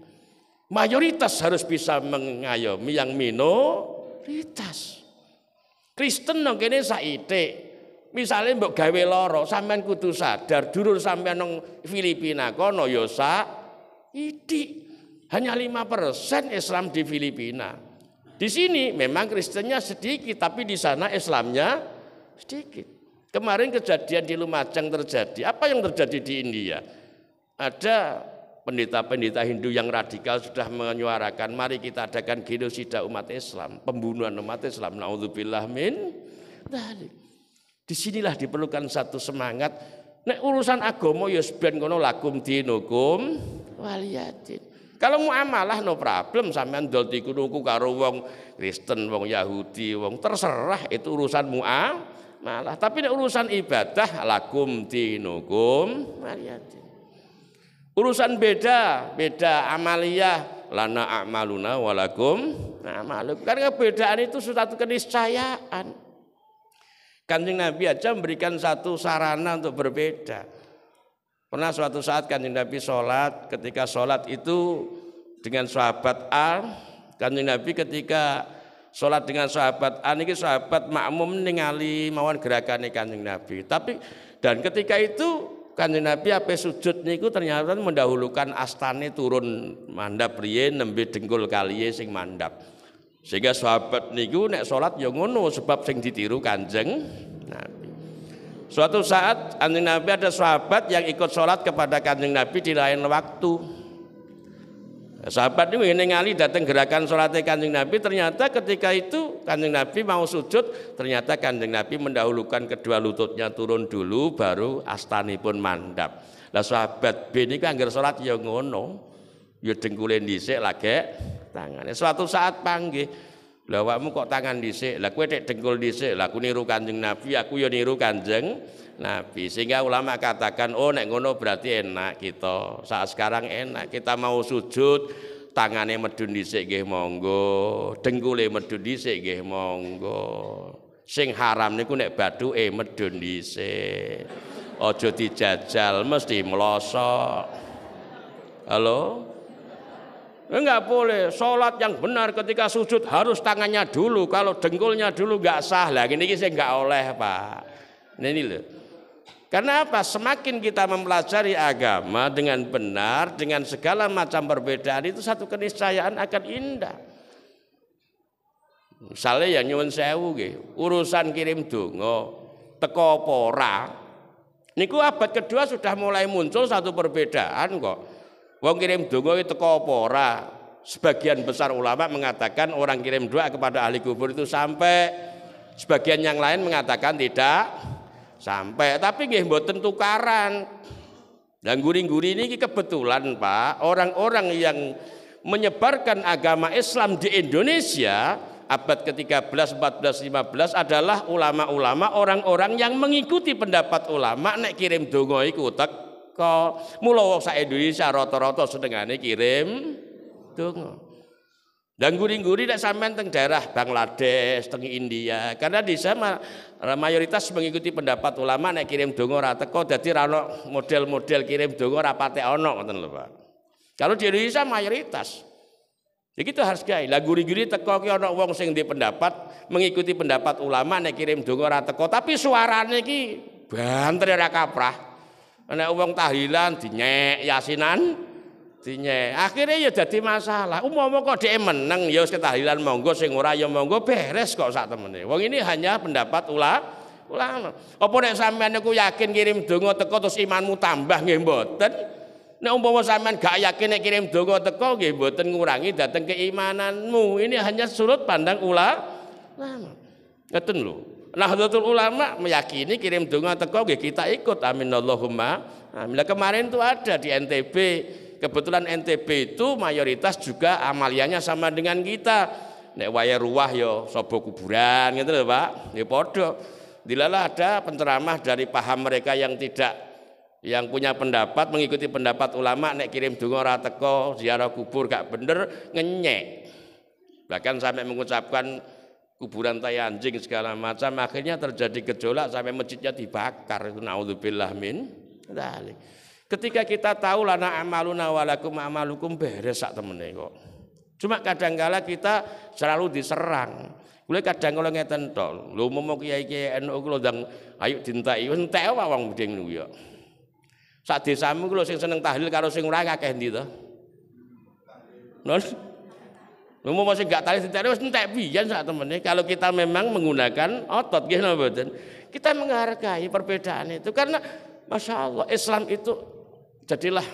Mayoritas harus bisa mengayomi yang minoritas. Kristen nang kene saithik. Misale mbok gawe lara, sampean kudu sadar dulur sampean nang Filipina kono ya saithik. Hanya 5% Islam di Filipina. Di sini memang Kristennya sedikit, tapi di sana Islamnya sedikit. Kemarin kejadian di Lumajang terjadi. Apa yang terjadi di India? Ada pendeta-pendeta Hindu yang radikal sudah menyuarakan, mari kita adakan genosida umat Islam, pembunuhan umat Islam. Naudzubillah min dzalik. Disinilah diperlukan satu semangat. Nek urusan agama ya ben kono lakum dinukum waliyadin. Kalau muamalah no problem, sampean dol diku-nuku karo wong Kristen, wong Yahudi, wong terserah, itu urusan muamalah. Tapi nek urusan ibadah lakum dinukum waliyadin. Urusan beda amaliyah, lana a'maluna walakum a'malukum. Karena perbedaan itu suatu keniscayaan. Kanjeng Nabi aja memberikan satu sarana untuk berbeda. Pernah suatu saat Kanjeng Nabi sholat, ketika sholat itu dengan sahabat A, Kanjeng Nabi ketika sholat dengan sahabat A, ini sahabat makmum ningali mawon gerakannya Kanjeng Nabi. Dan ketika itu Kanjeng Nabi apa sujud niku ternyata mendahulukan astane turun mandap riyen nembe dengkul kaliye sing mandap. Sehingga sahabat niku nek sholat ya ngono sebab sing ditiru Kanjeng Nabi. Suatu saat Kanjeng Nabi ada sahabat yang ikut sholat kepada Kanjeng Nabi di lain waktu. Sahabat ini ningali datang gerakan sholatnya Kanjeng Nabi, ternyata ketika itu Kanjeng Nabi mau sujud, ternyata Kanjeng Nabi mendahulukan kedua lututnya turun dulu, baru astanipun mandap. Lah sahabat B ini kan anggar sholat ya ngono, ya dengkulin dhisik lagi tangannya. Suatu saat panggih, lah awakmu kok tangan dhisik, lah kowe tek dengkul dhisik, lah aku niru Kanjeng Nabi, aku ya niru Kanjeng Nabi. Sehingga ulama katakan, oh nek ngono berarti enak kita. Saat sekarang enak, kita mau sujud tangane medun dhisik nggih monggo, dengkule medun dhisik nggih monggo. Sing haram niku nek bathuke medun dhisik. Aja dijajal mesti melosok. Halo? Enggak boleh. Sholat yang benar ketika sujud harus tangannya dulu. Kalau dengkulnya dulu enggak sah. Lah ini saya enggak oleh, Pak. Ini loh. Karena apa? Semakin kita mempelajari agama dengan benar, dengan segala macam perbedaan itu satu keniscayaan akan indah. Misalnya yang nyuwun sewu nggih, urusan kirim donga teko apa ora. Niku abad kedua sudah mulai muncul satu perbedaan kok. Wong kirim donga itu teko apa ora. Sebagian besar ulama mengatakan orang kirim doa kepada ahli kubur itu sampai. Sebagian yang lain mengatakan tidak sampai. Tapi nggih mboten tukaran. Dan guri-guri ini kebetulan Pak, orang-orang yang menyebarkan agama Islam di Indonesia abad ke-13, 14, 15 adalah ulama-ulama, orang-orang yang mengikuti pendapat ulama nek kirim donga iku teko. Mula wong sak Indonesia rata-rata senengane kirim donga. Dan guri-guri nek sampean teng daerah Bangladesh, teng India, karena di sana mayoritas mengikuti pendapat ulama nek kirim donga ora teko, dadi ra ono model-model kirim donga ora pate ono ngoten lho Pak. Kalau di Indonesia mayoritas ya gitu harus gawe. Lah guri-guri teko ki ana wong sing ndek pendapat mengikuti pendapat ulama nek kirim donga ora teko, tapi suarane ki banter ora kaprah. Nek wong tahlilan dinyek, yasinan dinyek. Akhire ya dadi masalah. Umpama kok dhek meneng ya wis tahlilan monggo, sing ora ya monggo, beres kok sak temene. Wong ini hanya pendapat ulama. Apa nek sampean niku yakin kirim donga teko terus imanmu tambah nggih mboten? Nek umpama sampean gak yakin nek kirim donga teko nggih mboten ngurangi dhateng keimananmu. Ini hanya sudut pandang ulama. Ngeten lho. Nahdlatul Ulama meyakini kirim donga teko nggih kita ikut. Amin Allahumma. Amin. Kemarin itu ada di NTB. Kebetulan NTB itu mayoritas juga amaliannya sama dengan kita. Nek waya ruwah ya sapa kuburan gitu lho Pak. Ya padha. Dilalah ada penceramah dari paham mereka yang punya pendapat mengikuti pendapat ulama nek kirim donga ora teko, ziarah kubur gak bener, ngenyek. Bahkan sampai mengucapkan kuburan tai anjing segala macam, akhirnya terjadi gejolak sampai masjidnya dibakar. Itu naudzubillah min dzalik. Ketika kita tahu lana amaluna walakum amalukum, beres sak temene kok. Cuma kadangkala kita selalu diserang. Kula kadang kala ngeten tok. Lho momo kiai-kiai NU kula ndang ayo dintai, entek wae wong mending niku ya. Sak desamu ku lho sing seneng tahlil karo sing ora akeh ndi to? Nun. Umpama sing gak tahlil ditere wis entek piyen sak temene. Kalau kita memang menggunakan otot nggih napa mboten? Kita menghargai perbedaan itu karena Masya Allah Islam itu jadilah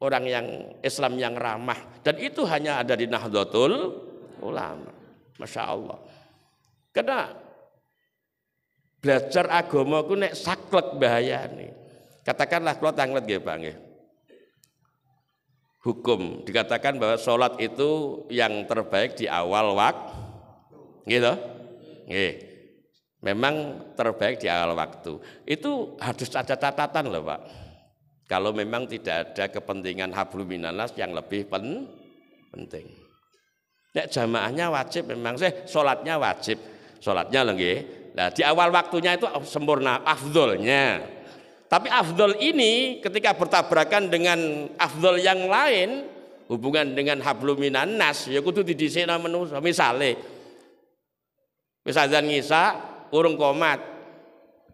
orang yang Islam yang ramah dan itu hanya ada di Nahdlatul Ulama. Masya Allah. Karena belajar agama ku nek saklek bahayane. Katakanlah kalau tanglet nggih Pak nggih. Hukum dikatakan bahwa sholat itu yang terbaik di awal waktu. Gitu? Nggih. Memang terbaik di awal waktu. Itu harus ada catatan loh Pak. Kalau memang tidak ada kepentingan hablum minannas yang lebih penting. Nek jamaahnya wajib memang sholatnya wajib. Sholatnya lho nggih. Nah, di awal waktunya itu sempurna afdolnya. Tapi afdol ini ketika bertabrakan dengan afdol yang lain hubungan dengan hablum minannas ya kudu didhisikna menungso. Misale wis azan ngisa urung qomat.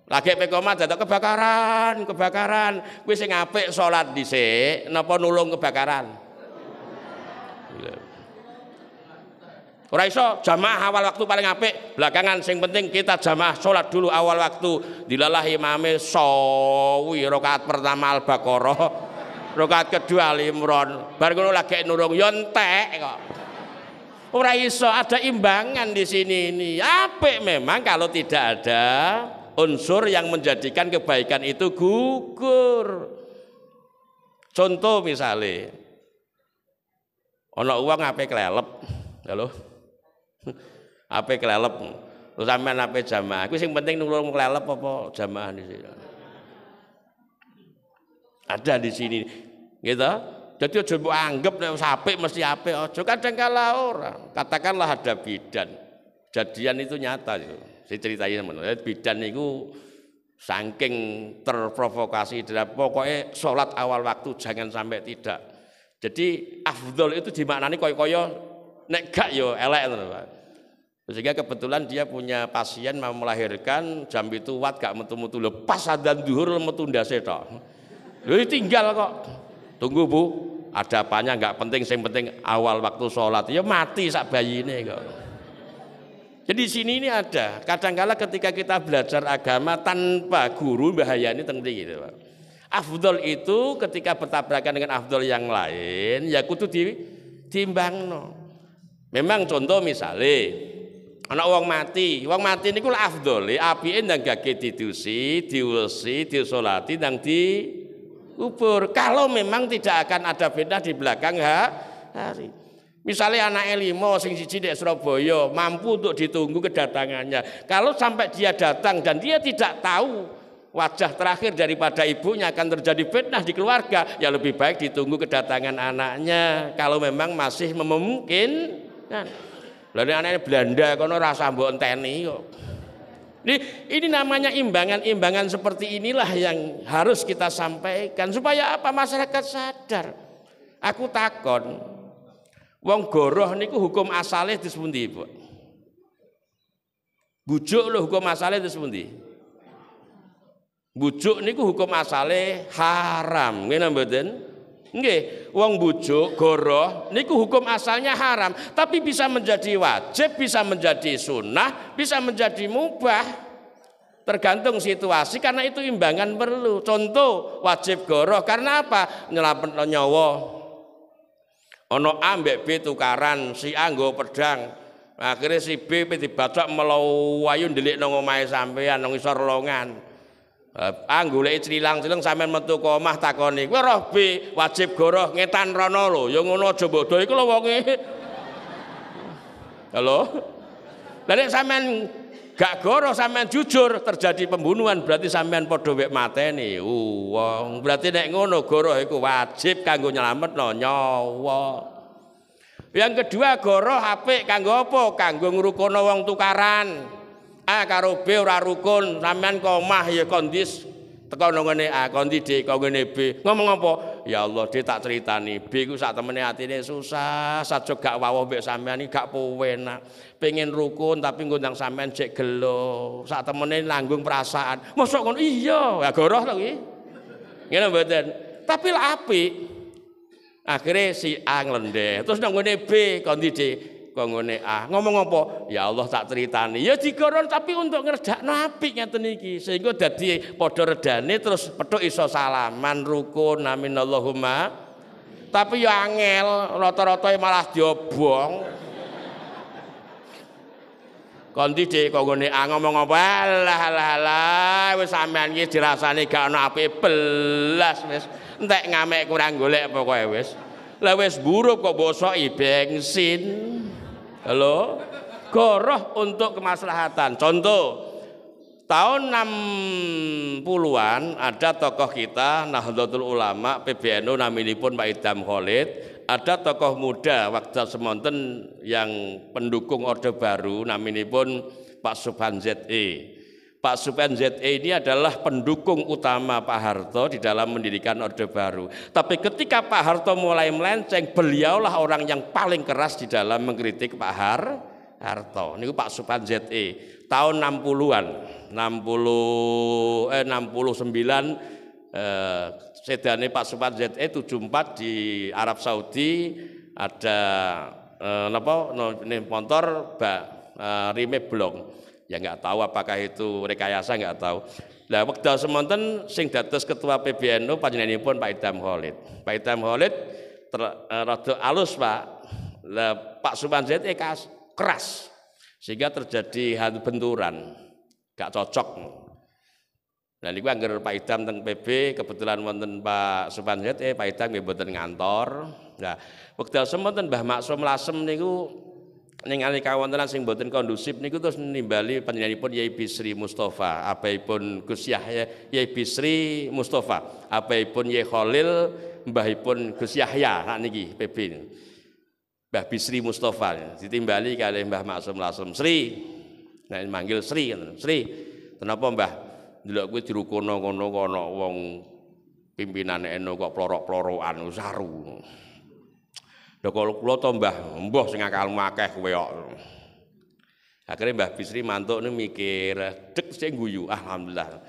Lagi pe qomat dadak kebakaran. Kuwi sing apik salat dhisik napa nulung kebakaran? Ora iso jamaah awal waktu paling apik, belakangan sing penting kita jamaah salat dulu awal waktu. Dilalah imame sawi rakaat pertama Al-Baqarah, rakaat kedua Ali Imran. Bar ngono lagi nurung yo entek kok. Ora iso ada imbangan di sini ini. Apik memang kalau tidak ada unsur yang menjadikan kebaikan itu gugur. Contoh misalnya ana uang ape kelelep. Halo. Ape kelelep. Terus sampean ape jamaah. Kuwi sing penting nulung kelelep apa jamaah di sini. Ada di sini. Gitu. Jadi aja mbok anggap nek wis apik mesti apik, aja kadang kala ora. Katakanlah ada bidan. Jadian itu nyata itu. Saya ceritain teman-teman, bidan niku saking terprovokasi pokoknya sholat awal waktu jangan sampai tidak. Jadi afdol itu dimaknani koyo-koyo nek gak yo elek ngono Pak. Sehingga kebetulan dia punya pasien mau melahirkan jam itu wat gak metu-metu lepas adzan zuhur metu ndase tok. Lho tinggal kok. Tunggu Bu, ada apanya enggak penting, yang penting awal waktu sholat. Ya mati sak bayine kok. Jadi sini ini ada, kadang-kala ketika kita belajar agama tanpa guru bahayanya tengti gitu Pak. Afdol itu ketika bertabrakan dengan afdol yang lain, ya kudu ditimbangno. Memang contoh misalnya, anak wong mati ini kula afdol, apike ndang gage didusi, diusi, disolati, ndang dikubur. Kalau memang tidak akan ada fitnah di belakang hari. Misalnya anak limo sing siji di Surabaya mampu untuk ditunggu kedatangannya. Kalau sampai dia datang dan dia tidak tahu wajah terakhir daripada ibunya akan terjadi fitnah di keluarga, ya lebih baik ditunggu kedatangan anaknya. Kalau memang masih memungkinkan. Lalu anaknya Belanda kono rasa mbok enteni kok. Ini namanya imbangan-imbangan seperti inilah yang harus kita sampaikan supaya apa masyarakat sadar. Aku takon wong goroh niku hukum asalnya itu sepundi, Bu? Bujuk lho hukum asalnya itu sepundi? Bujuk niku hukum asalnya haram, ngene mboten? Nggih, wong bujuk goroh niku hukum asalnya haram, tapi bisa menjadi wajib, bisa menjadi sunnah, bisa menjadi mubah. Tergantung situasi karena itu imbangan perlu. Contoh wajib goroh karena apa? Nyelametno nyawa. Ono A mbek B tukaran, si A nggo pedang. Akhirnya si B dibacok melayu ndelik nang omahe sampean nang isor longan. A goleki crilang-crilang sampean metu ke omah takoni, "Kowe roh B wajib goroh ngetan rono lho." Ya ngono aja bodoh iku lho wonge. Halo? Lah nek sampean gak goroh sampean jujur terjadi pembunuhan berarti sampean padha wek mateni wong. Berarti nek ngono goroh iku wajib kanggo nyelametno nyawa. Yang kedua goroh apik kanggo apa? Kanggo ngrukono wong tukaran. A karo B ora rukun, sampean ke omah ya kondis teko nang ngene A, kondi D, kok ngene B. Ngomong apa? Ya Allah, D tak critani, B ku sak temene atine susah, saja gak wawuh mbek sampean iki gak penak. Pengen rukun tapi ngundang sampean jek gelo, sak temene nanggung perasaan. Mosok ngono iya, ya goroh to iki. Ngene mboten. Tapi lak apik. Akhirnya si A nglendeh, terus nang ngene B, kondi D, kok ngene A. Ngomong apa? Ya Allah tak critani. Ya digoron tapi untuk ngerjakno apik ngeten iki. Sehingga dadi padha redane terus petuk iso salaman rukun amin Allahumma. Tapi ya angel, rata-rata malah diobong. Kondi Dik kok ngene A ngomong apa? Alah wis sampean iki dirasani gak ono apik belas wis. Entek ngamek kurang golek pokoke wis. Lah wis buruk kok bosoki bensin. Halo? Goroh untuk kemaslahatan. Contoh, tahun 60-an ada tokoh kita Nahdlatul Ulama PBNU naminipun Pak Idham Khalid. Ada tokoh muda waktu semonten yang pendukung Orde Baru naminipun Pak Subhan ZE. Pak Subhan ZE ini adalah pendukung utama Pak Harto di dalam mendirikan Orde Baru. Tapi ketika Pak Harto mulai melenceng, beliaulah orang yang paling keras di dalam mengkritik Pak Harto. Ini Pak Subhan ZE tahun 60-an, 69 sedane Pak Subhan ZE 74 di Arab Saudi ada motor rime blong. Ya nggak tahu apakah itu rekayasa, nggak tahu. Nah, wekdal semonten sing dados ketua PBNU panjenenganipun Pak Idham Khalid. Pak Idham Khalid rada alus, Pak. Lah Pak Subhan ZE keras. Sehingga terjadi benturan. Gak cocok. Nah niku angger Pak Idham teng PB kebetulan wonten Pak Subhan ZE, Pak Idham nggih mboten ngantor. Nah, wekdal semonten Mbah Maksum Lasem niku ningali kawontenan sing boten kondusif niku terus nimbali panjenenganipun Yai Bisri Mustafa, abaipun Gus Yahya Yai Bisri Mustafa, abaipun Yai Khalil mbahipun Gus Yahya sakniki PB. Mbah Bisri Mustofa ditimbali kalih Mbah Maksum Lasem Sri. Nek manggil Sri ngoten. Sri, kenapa Mbah ndelok kuwi dirukono-kono kono wong pimpinane NU kok plorok-plorokan saru. Lha kalau kula to Mbah, mbuh sing akalmu akeh kowe kok. Akhirnya Mbah Bisri mantuk nih mikir, dek sing guyu, alhamdulillah.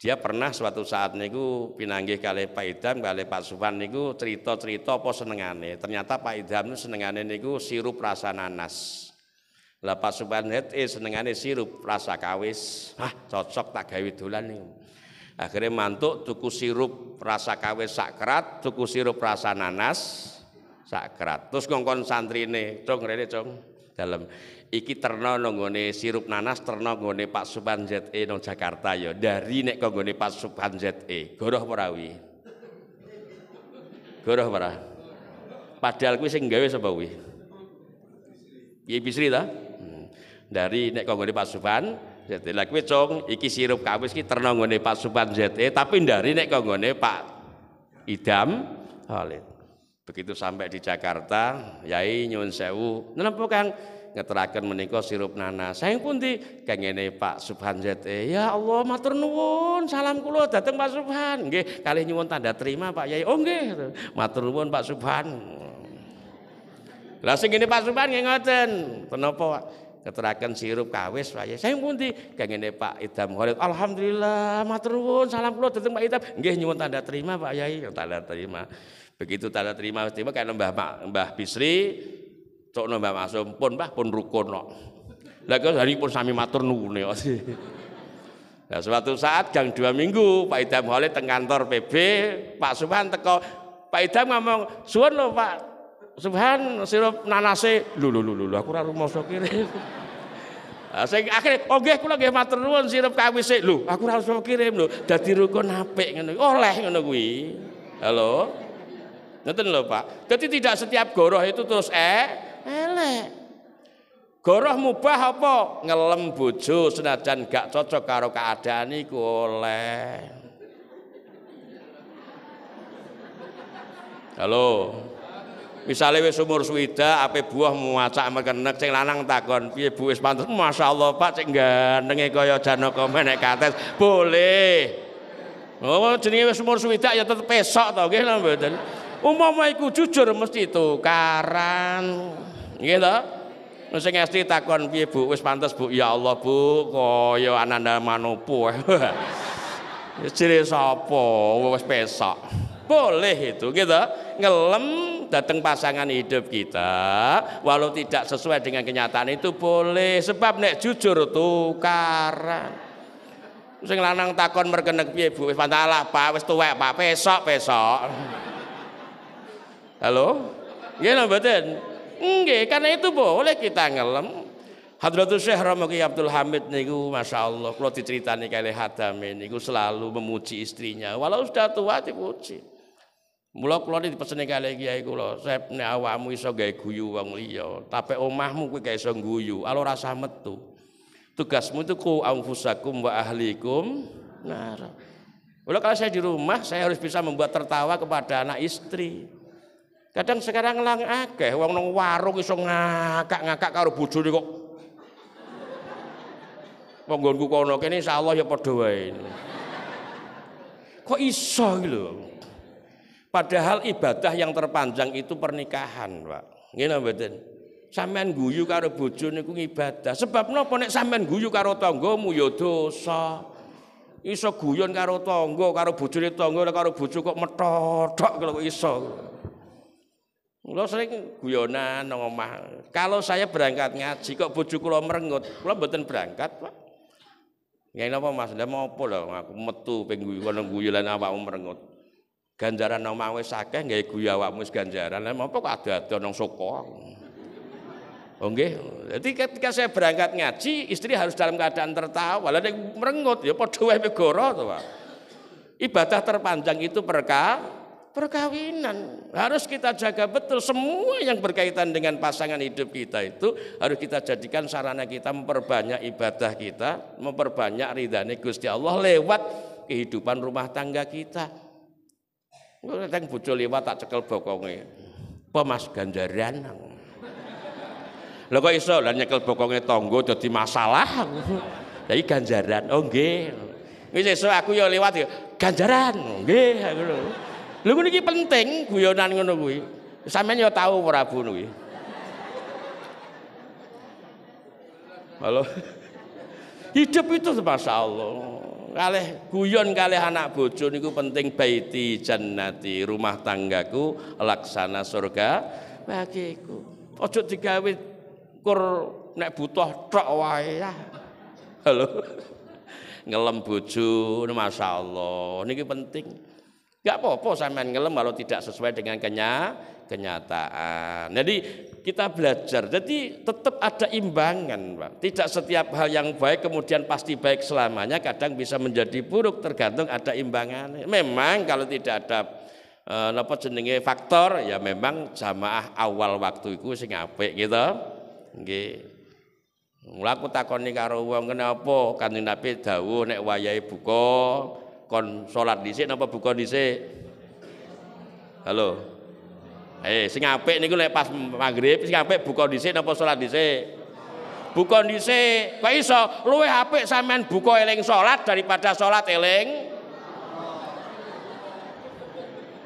Dia pernah suatu saat niku pinanggih kalih Pak Idam kalih Pak Suphan niku cerita-cerita apa senengane. Ternyata Pak Idam niku senengane niku sirup rasa nanas. Lah Pak Suphan senengane sirup rasa kawis. Cocok tak gawe dolan niku. Akhirnya mantuk tuku sirup rasa kawis sak kerat, tuku sirup rasa nanas sak kerat. Terus ngongkon santrine, "Cung rene, Cung." Dalem iki terno nggone sirup nanas terno nggone Pak Suphan ZE nang Jakarta ya. Dari nek kok nggone Pak Suphan ZE. Goroh ora wi? Goroh ora? Padahal kuwi sing gawe sapa kuwi? Piye Bisri ta? Dari nek kok nggone Pak Suphan ZE. Lah kuwi Cung, iki sirup kawis iki terno nggone Pak Suphan ZE tapi dari nek kok nggone Pak Idam Khalid. Begitu sampai di Jakarta, Yai nyuwun sewu. Napa Kang? Ngeteraken menika sirup nanas. Saking pundi? Kengene Pak Suphan ZE. Ya Allah matur nuwun, salam kula dhateng Pak Suphan. Nggih, kalih nyuwun tanda terima Pak Yai. Oh nggih. Matur nuwun Pak Suphan. Lah sing ngene Pak Suphan nggih ngoten. Menapa Pak? Ngeteraken sirup kawis Pak Yai. Saking pundi? Kengene Pak Idam Khalid. Alhamdulillah, matur nuwun, salam kula dhateng Pak Idam. Nggih nyuwun tanda terima Pak Yai. Tanda terima. Begitu tanda terima kan Mbah Bisri cokno Mbah Maksum pun Mbah pun rukun kok. Lah kok hari pun sami matur nuwun kok. Nah, suatu saat gang 2 minggu Pak Idam Khalid teng kantor PB, Pak Suphan teko. Pak Idam ngomong, "Suwun lho Pak Suphan sirup nanase." Lho aku ora rumoso kirim. Lah sing akhire, "Oh nggih kula nggih matur nuwun sirup kawis sik." Lho, aku ora usah kirim lho. Dadi rukun apik ngono. Oleh ngono kuwi. Halo. Ngoten lho Pak. Jadi tidak setiap goroh itu terus elek. Goroh mubah apa? Ngelem bojo senajan gak cocok karo keadaan iku oleh. Halo. Misale wis umur swida ape buah muacak mekenek sing lanang takon, "Piye Bu wis pantes?" Masyaallah Pak cek gandenge kaya Janaka menek kates. Boleh. Oh jenenge wis umur swida ya tetep pesok to nggih lho mboten. Umpama iku jujur mesti tukaran. Nggih to? Sing esti takon piye Bu wis pantes Bu? Ya Allah Bu kaya Ananda Manopo. Jere sapa wis pesok. Boleh itu gitu. Ngelem datang pasangan hidup kita walau tidak sesuai dengan kenyataan itu boleh sebab nek jujur tukaran. Sing lanang takon merkenek piye Bu wis pantalah Pak wis tuwek Pak pesok. Halo? Nggih lho mboten? Nggih, karena itu boleh kita ngelem. Hadratus Syekh Romoki Abdul Hamid niku masyaallah kula diceritani kalih Hadame niku selalu memuji istrinya walau sudah tua dipuji. Mula kula dipeseni kalih kiai kula, "Sep nek awakmu iso gawe guyu wong liya, tapi omahmu kuwi gak iso guyu, alo rasa metu. Tugasmu itu ku anfusakum wa ahlikum nar." Mula kalau saya di rumah saya harus bisa membuat tertawa kepada anak istri. Kadang sekarang lang akeh wong nang warung iso ngakak-ngakak karo bojone kok. Wong nggonku kono kene insyaallah ya padha wae. Kok iso iki lho. Padahal ibadah yang terpanjang itu pernikahan, Pak. Nggih napa mboten? Sampeyan guyu karo bojo niku ibadah. Sebab napa nek sampeyan guyu karo tanggamu ya dosa. Iso guyon karo tangga, karo bojone tangga, karo bojo kok methodhok kok iso. Kula sering guyonan nang omah. Kalau saya berangkat ngaji kok bojo kula merengut, kula mboten berangkat, Pak. Ya napa Mas? Lah mopo lho aku metu ping guyu lan awakmu merengut. Ganjaran nang omah wis akeh gawe guyu awakmu wis ganjaran. Lah mopo kok ada-ada nang soko. Oh nggih. Jadi ketika saya berangkat ngaji, istri harus dalam keadaan tertawa. Lah nek merengut ya padha wae megara to, Pak. Ibadah terpanjang itu perkawinan. Harus kita jaga betul semua yang berkaitan dengan pasangan hidup kita itu harus kita jadikan sarana kita memperbanyak ibadah kita, memperbanyak ridhane Gusti Allah lewat kehidupan rumah tangga kita. Nek bojo liwat tak cekel bokonge. Apa Mas ganjaran? Lha kok iso lah nyekel bokonge tangga dadi masalah. Jadi ganjaran. Oh nggih. Wis esuk aku ya liwat ya ganjaran. Nggih ngono. Lho ngono iki penting guyonan ngono kuwi. Sampeyan ya tahu Prabu kuwi. Halo. Hidup itu Masya Allah. Kalih guyon kalih anak bojo niku penting. Baiti jannati, rumah tanggaku laksana surga bagiku. Ojo digawe kur nek butuh tok wae ya. Halo. Ngelem bojo Masya Allah niki penting. Enggak apa-apa sampean ngelem kalau tidak sesuai dengan kenyataan. Jadi kita belajar. Jadi tetap ada imbangan, Pak. Tidak setiap hal yang baik kemudian pasti baik selamanya. Kadang bisa menjadi buruk tergantung ada imbangannya. Memang kalau tidak ada napa jenenge faktor ya memang jamaah awal waktu itu sing apik gitu. Nggih. Mula aku takoni karo wong kenapa Kanjeng Nabi dawuh nek wayahe buka kon salat dhisik napa buka dhisik? Halo. Sing apik niku nek pas magrib sing apik buka dhisik napa salat dhisik? Buka dhisik. Kok iso luwih apik sampean buka eling salat daripada salat eling?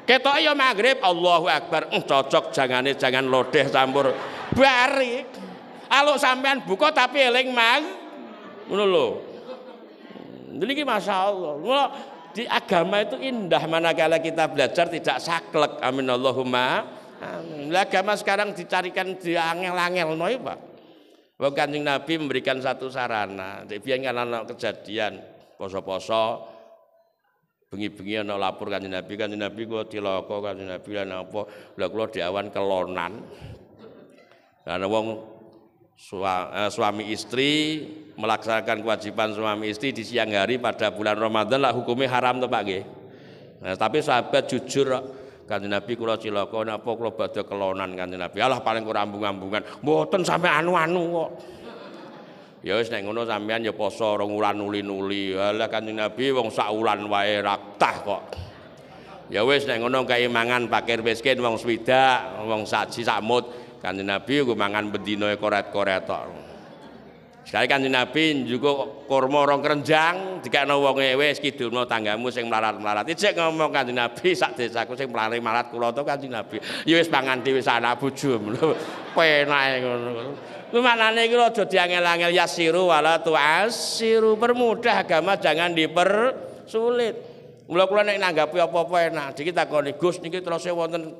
Ketoke ya magrib Allahu Akbar. Cocok jangan lodeh campur barik. Kalau sampean buka tapi eling ngono lho. Niki masyaallah. Di agama itu indah manakala kita belajar tidak saklek. Amin Allahumma. Amin. Agama sekarang dicarikan di angel-angel no Pak. Bahwa Kanjeng Nabi memberikan satu sarana. Biyen kan ana kejadian poso-poso bengi-bengi ana lapor Kanjeng Nabi kula cilaka Kanjeng Nabi lan apa? Lah kula diawan kelonan. Lah wong suami istri melaksanakan kewajiban suami istri di siang hari pada bulan Ramadan lah hukumnya haram tuh Pak nggih. Nah, tapi sahabat jujur Kanjeng Nabi kula cilaka napa kula badhe kelonan Kanjeng Nabi. Alah paling kurang ambung-ambungan. Mboten sampe anu-anu kok. Ya wis nek ngono sampean ya poso rong wulan nuli-nuli. Alah Kanjeng Nabi wong sak wulan wae raktah kok. Ya wis nek ngono keimangan fakir miskin wong swidak, wong saji sakmut. Kanjeng Nabi ku mangan bendina koret-koret tok. Sekali Kanjeng Nabi juga kurma rong kerenjang dikakno wonge wis kidulno tanggamu sing melarat-melarat. Ijek ngomong Kanjeng Nabi sak desaku sing melarat kula to Kanjeng Nabi. Ya wis pangan dhewe anak bojo. Penake ngono. Ku maknane iki aja diangel-angel yasiru wala tu'asiru. Permudah agama jangan dipersulit. Mula kula nek nanggapi apa-apa enak. Diki takoni Gus niki terus wonten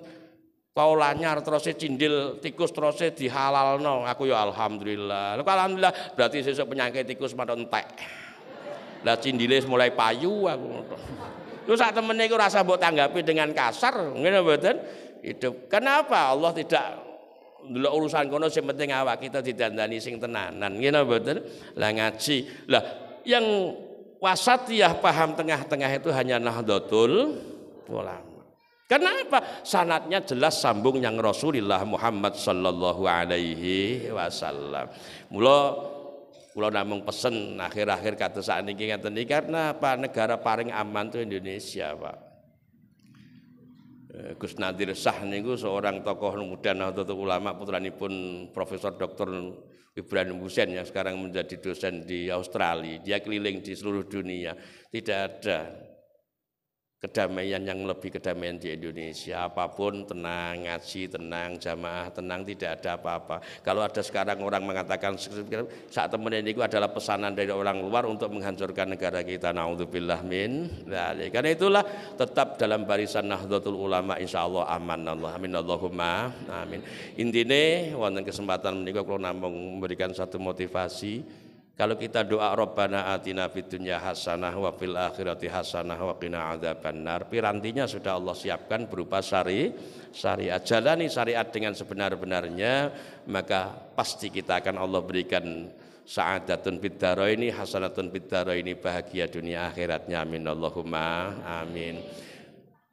paulanyar terus cindil tikus terus dihalalno. Aku ya alhamdulillah. Lha alhamdulillah berarti sesuk penyakit tikus padha entek. Lah cindile mulai payu aku. Lu sak temene iku rasa mbok tanggapi dengan kasar, ngene mboten? Hidup. Kenapa Allah tidak ndelok urusan kono sing penting awak kita didandani sing tenanan, ngene mboten? Lah ngaji. Lah yang wasatiyah paham tengah-tengah itu hanya Nahdlatul Ulama. Kenapa? Sanatnya jelas sambung yang Rasulullah Muhammad sallallahu alaihi wasallam. Mula kula namung pesen akhir-akhir kata sakniki ngaten iki karena apa? Negara paling aman itu Indonesia, Pak. Gus Nadir Shah niku seorang tokoh muda Nahdlatul Ulama putranipun Profesor Dr. Ibrahim Hussein yang sekarang menjadi dosen di Australia. Dia keliling di seluruh dunia. Tidak ada kedamaian yang lebih kedamaian di Indonesia. Apapun tenang, ngaji tenang, jamaah tenang, tidak ada apa-apa. Kalau ada sekarang orang mengatakan saat temen ini adalah pesanan dari orang luar untuk menghancurkan negara kita, naudzubillah min dzalik. Karena itulah tetap dalam barisan Nahdlatul Ulama insyaallah aman Allah. Amin Allahumma amin. Intine wonten kesempatan menika kula namung memberikan satu motivasi. Kalau kita doa Rabbana atina fid dunya hasanah wa fil akhirati hasanah wa qina adzabannar, pirantinya sudah Allah siapkan berupa syariat. Jalani syariat dengan sebenar-benarnya, maka pasti kita akan Allah berikan sa'adatun fid dharaini hasanatun fid dharaini, bahagia dunia akhiratnya. Amin Allahumma amin.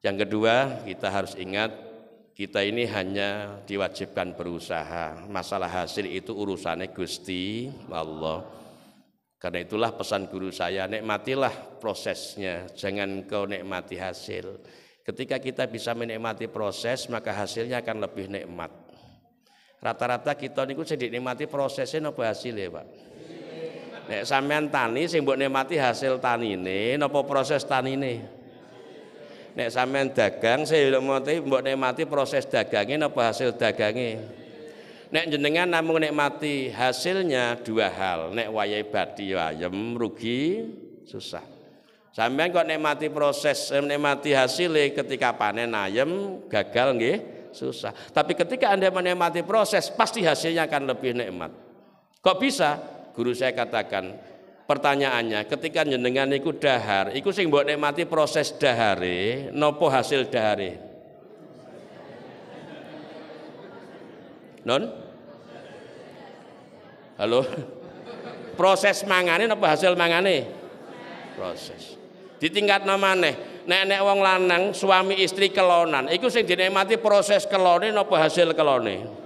Yang kedua, kita harus ingat kita ini hanya diwajibkan berusaha. Masalah hasil itu urusannya Gusti Allah. Karena itulah pesan guru saya, nikmatilah prosesnya, jangan kau nikmati hasil. Ketika kita bisa menikmati proses, maka hasilnya akan lebih nikmat. Rata-rata kita niku sing dinikmati prosesnya napa hasilnya, Pak? Nek sampean tani sing mbok nikmati hasil tanine napa proses tanine? Nek sampean dagang sing mbok nikmati proses dagangnya napa hasil dagangnya? Nek jenengan namung nikmati hasilnya dua hal. Nek wayahe badi ayem rugi susah. Sampeyan kok nikmati proses, nikmati hasilnya ketika panen ayam gagal nggih susah. Tapi ketika Anda menikmati proses pasti hasilnya akan lebih nikmat. Kok bisa? Guru saya katakan, pertanyaannya ketika jenengan iku dahar, iku sing mbok nikmati proses dahare, nopo hasil dahare? Non? Halo? Proses mangane nopo hasil mangane? Proses. Di tingkat maneh nek wong lanang suami istri kelonan iku sing dinikmati proses kelone napa hasil kelone.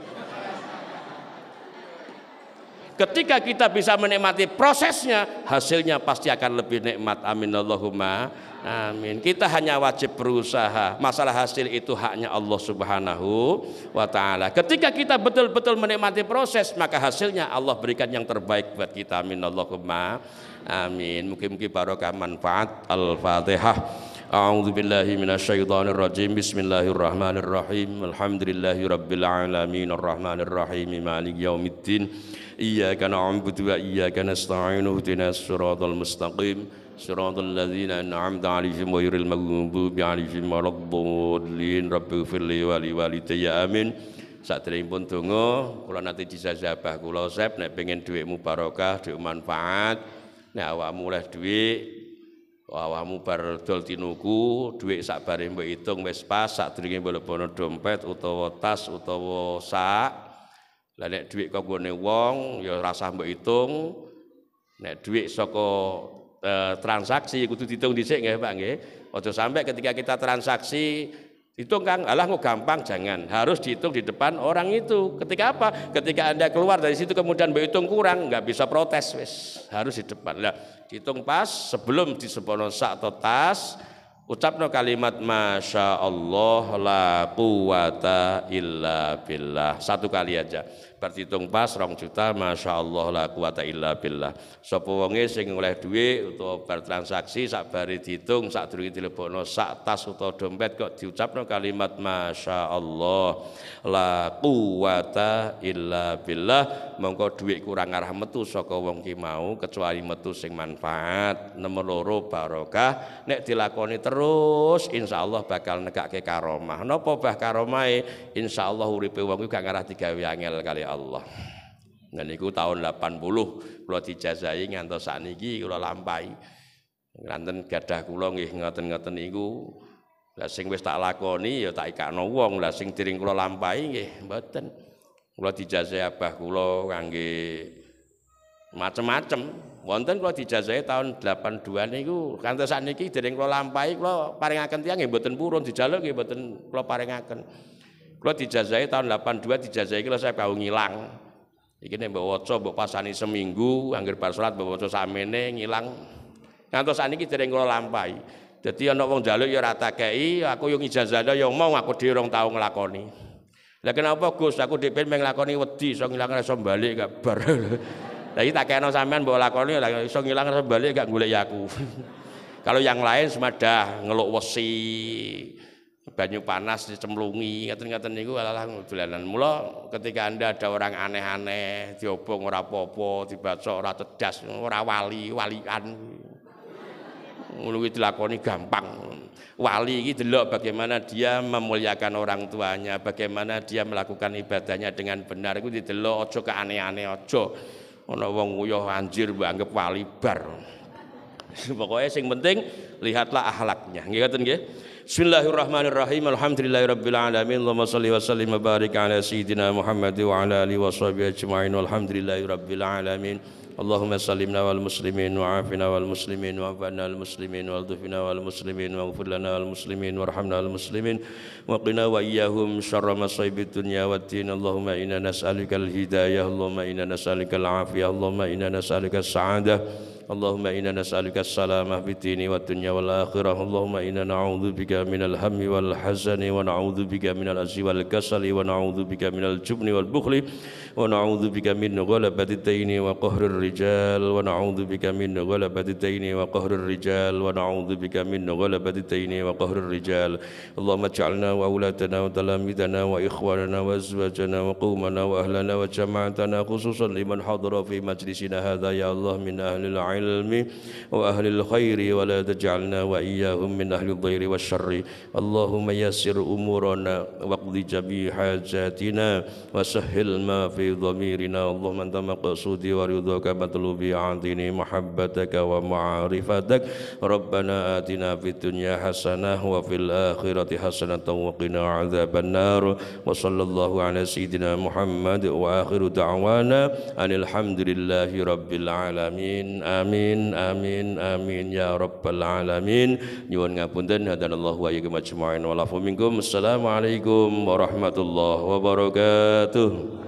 Ketika kita bisa menikmati prosesnya, hasilnya pasti akan lebih nikmat. Amin Allahumma amin. Kita hanya wajib berusaha. Masalah hasil itu haknya Allah Subhanahu wa taala. Ketika kita betul-betul menikmati proses, maka hasilnya Allah berikan yang terbaik buat kita. Amin Allahumma amin. Mugi-mugi barokah manfaat. Al-Fatihah. A'udzu billahi minasyaitonir rajim. Bismillahirrahmanirrahim. Alhamdulillahirabbil alamin arrahmanir rahim maliki yaumiddin. Iyyaka na'budu wa iyyaka nasta'in. Ihdinas siratal mustaqim. Siratal ladzina an'amta 'alaihim ghairil maghdubi 'alaihim waladdallin. Rabbighfirli wa liwalidayya amin. Saderengipun donga kula nanti dijazabah kula Sep nek pengen dhuwitmu barokah, dhuwit manfaat. Nek awakmu oleh dhuwit, awakmu bar dol tinuku, dhuwit sak bare mbok hitung wis pas, sadurunge mlebono dompet utawa tas utawa sak. Lah nek dhuwit kok nggone wong ya rasah mbok hitung. Nek dhuwit saka transaksi kudu dihitung dhisik nggih Pak nggih. Aja sampai ketika kita transaksi hitung Kang, alah kok gampang, jangan. Harus dihitung di depan orang itu. Ketika apa? Ketika Anda keluar dari situ kemudian berhitung kurang, nggak bisa protes wis. Harus di depan. Lah, dihitung pas sebelum disepono sak atau tas, ucapno kalimat masya Allah la quwata illa billah. Satu kali aja. Berhitung pas 2 juta, masya Allah la quwata illa billah. Sapa wonge sing oleh dhuwit utawa bar transaksi sak bare dihitung sak durunge dilebokno sak tas utawa dompet kok diucapno kalimat masya Allah la quwata illa billah, mongko dhuwit kurang arah metu saka wong ki mau kecuali metu sing manfaat. Nomor 2 barokah. Nek dilakoni terus insyaallah bakal nekake karomah. Napa bah karomahe? Insyaallah uripe wong iku gak ngarah digawe angel kali Allah. Nah niku tahun 80 kula dijazahi ngantos sakniki kula lampahi. Nganten gadah kula nggih ngoten-ngoten niku. Lah sing wis tak lakoni ya tak ikakno wong, lah sing diring kula lampahi nggih mboten. Kula dijazahi abah kula kangge macem-macem. Wonten kula dijazahi tahun 82 niku ngantos sakniki diring kula lampahi kula paringaken tiyang nggih mboten purun, dijaluk nggih mboten kula paringaken. Kula dijazahi tahun 82 dijazahi kula saya bau ngilang. Iki nek mbok waca mbok pasani seminggu, angger bar salat mbok waca samene ngilang. Ngantos sakniki dereng kula lampahi. Dadi ana wong njaluk ya ora tak kei, aku yo ngijazahno yo mau aku dhewe 2 tahun nglakoni. Lah kenapa Gus? Aku dhewe pengen nglakoni wedi, iso ngilang iso balik gak bar. Lah iki tak kena sampean mbok lakoni lah iso ngilang iso balik gak golek aku. Kalau yang lain semadah ngeluk wesi, banyu panas dicemplungi, ngaten-ngaten niku alah dolanan. Mula ketika Anda ada orang aneh-aneh, diobong ora apa-apa, dibaca ora cerdas, ora wali-walian. Ngono kuwi dilakoni gampang. Wali iki delok bagaimana dia memuliakan orang tuanya, bagaimana dia melakukan ibadahnya dengan benar. Iku didelok aja keaneh-aneh aja. Ana wong nguyuh anjir mbok anggap wali bar. Pokoknya sing penting lihatlah akhlaknya. Nggih ngoten nggih. Bismillahirrahmanirrahim. Alhamdulillahirabbil alamin. Allahumma shalli wa sallim wa barik ala sayidina Muhammad wa ala alihi washabihi ajmain. Walhamdulillahirabbil alamin. Allahumma sallimna wal muslimin wa afina wal muslimin wa afina wal muslimin wa aldufina wal muslimin wa ighfir lana wal muslimin warhamna wal muslimin wa qina wa iyyahum syarra masaibid dunya waddin. Allahumma inna nas'aluka al hidayah, Allahumma inna nas'aluka al afiyah, Allahumma inna nas'aluka as sa'adah. اللهم إنا نسألك السلامة في الدين والدنيا والآخرة اللهم إنا نعوذ بك من الهم والحزن ونعوذ بك من العجز والكسل ونعوذ بك من الجبن والبخل ونعوذ بك من غلبة الدين وقهر الرجال ونعوذ بك من غلبة الدين وقهر الرجال ونعوذ بك من غلبة الدين وقهر الرجال اللهم اجعلنا وأولادنا وتلاميذنا وإخواننا وأزواجنا وقومنا وأهلنا وجماعتنا خصوصا لمن حضر في مجلسنا هذا يا الله من أهل العلم وأهل الخير ولا تجعلنا وإياهم من أهل الضير والشر اللهم يسر أمورنا واقض جميع حاجاتنا وسهل ما في ضميرنا اللهم أنت مقصودي ورضاك مطلوبي أعطني محبتك ومعرفتك ربنا آتنا في الدنيا حسنة وفي الآخرة حسنة وقنا عذاب النار وصلى الله على سيدنا محمد وآخر دعوانا أن الحمد لله رب العالمين آمين آمين آمين يا رب العالمين nyuwun ngapunten hadanallahu wa iyyakum ajma'in wa lafu minkum assalamu alaikum warahmatullahi wabarakatuh.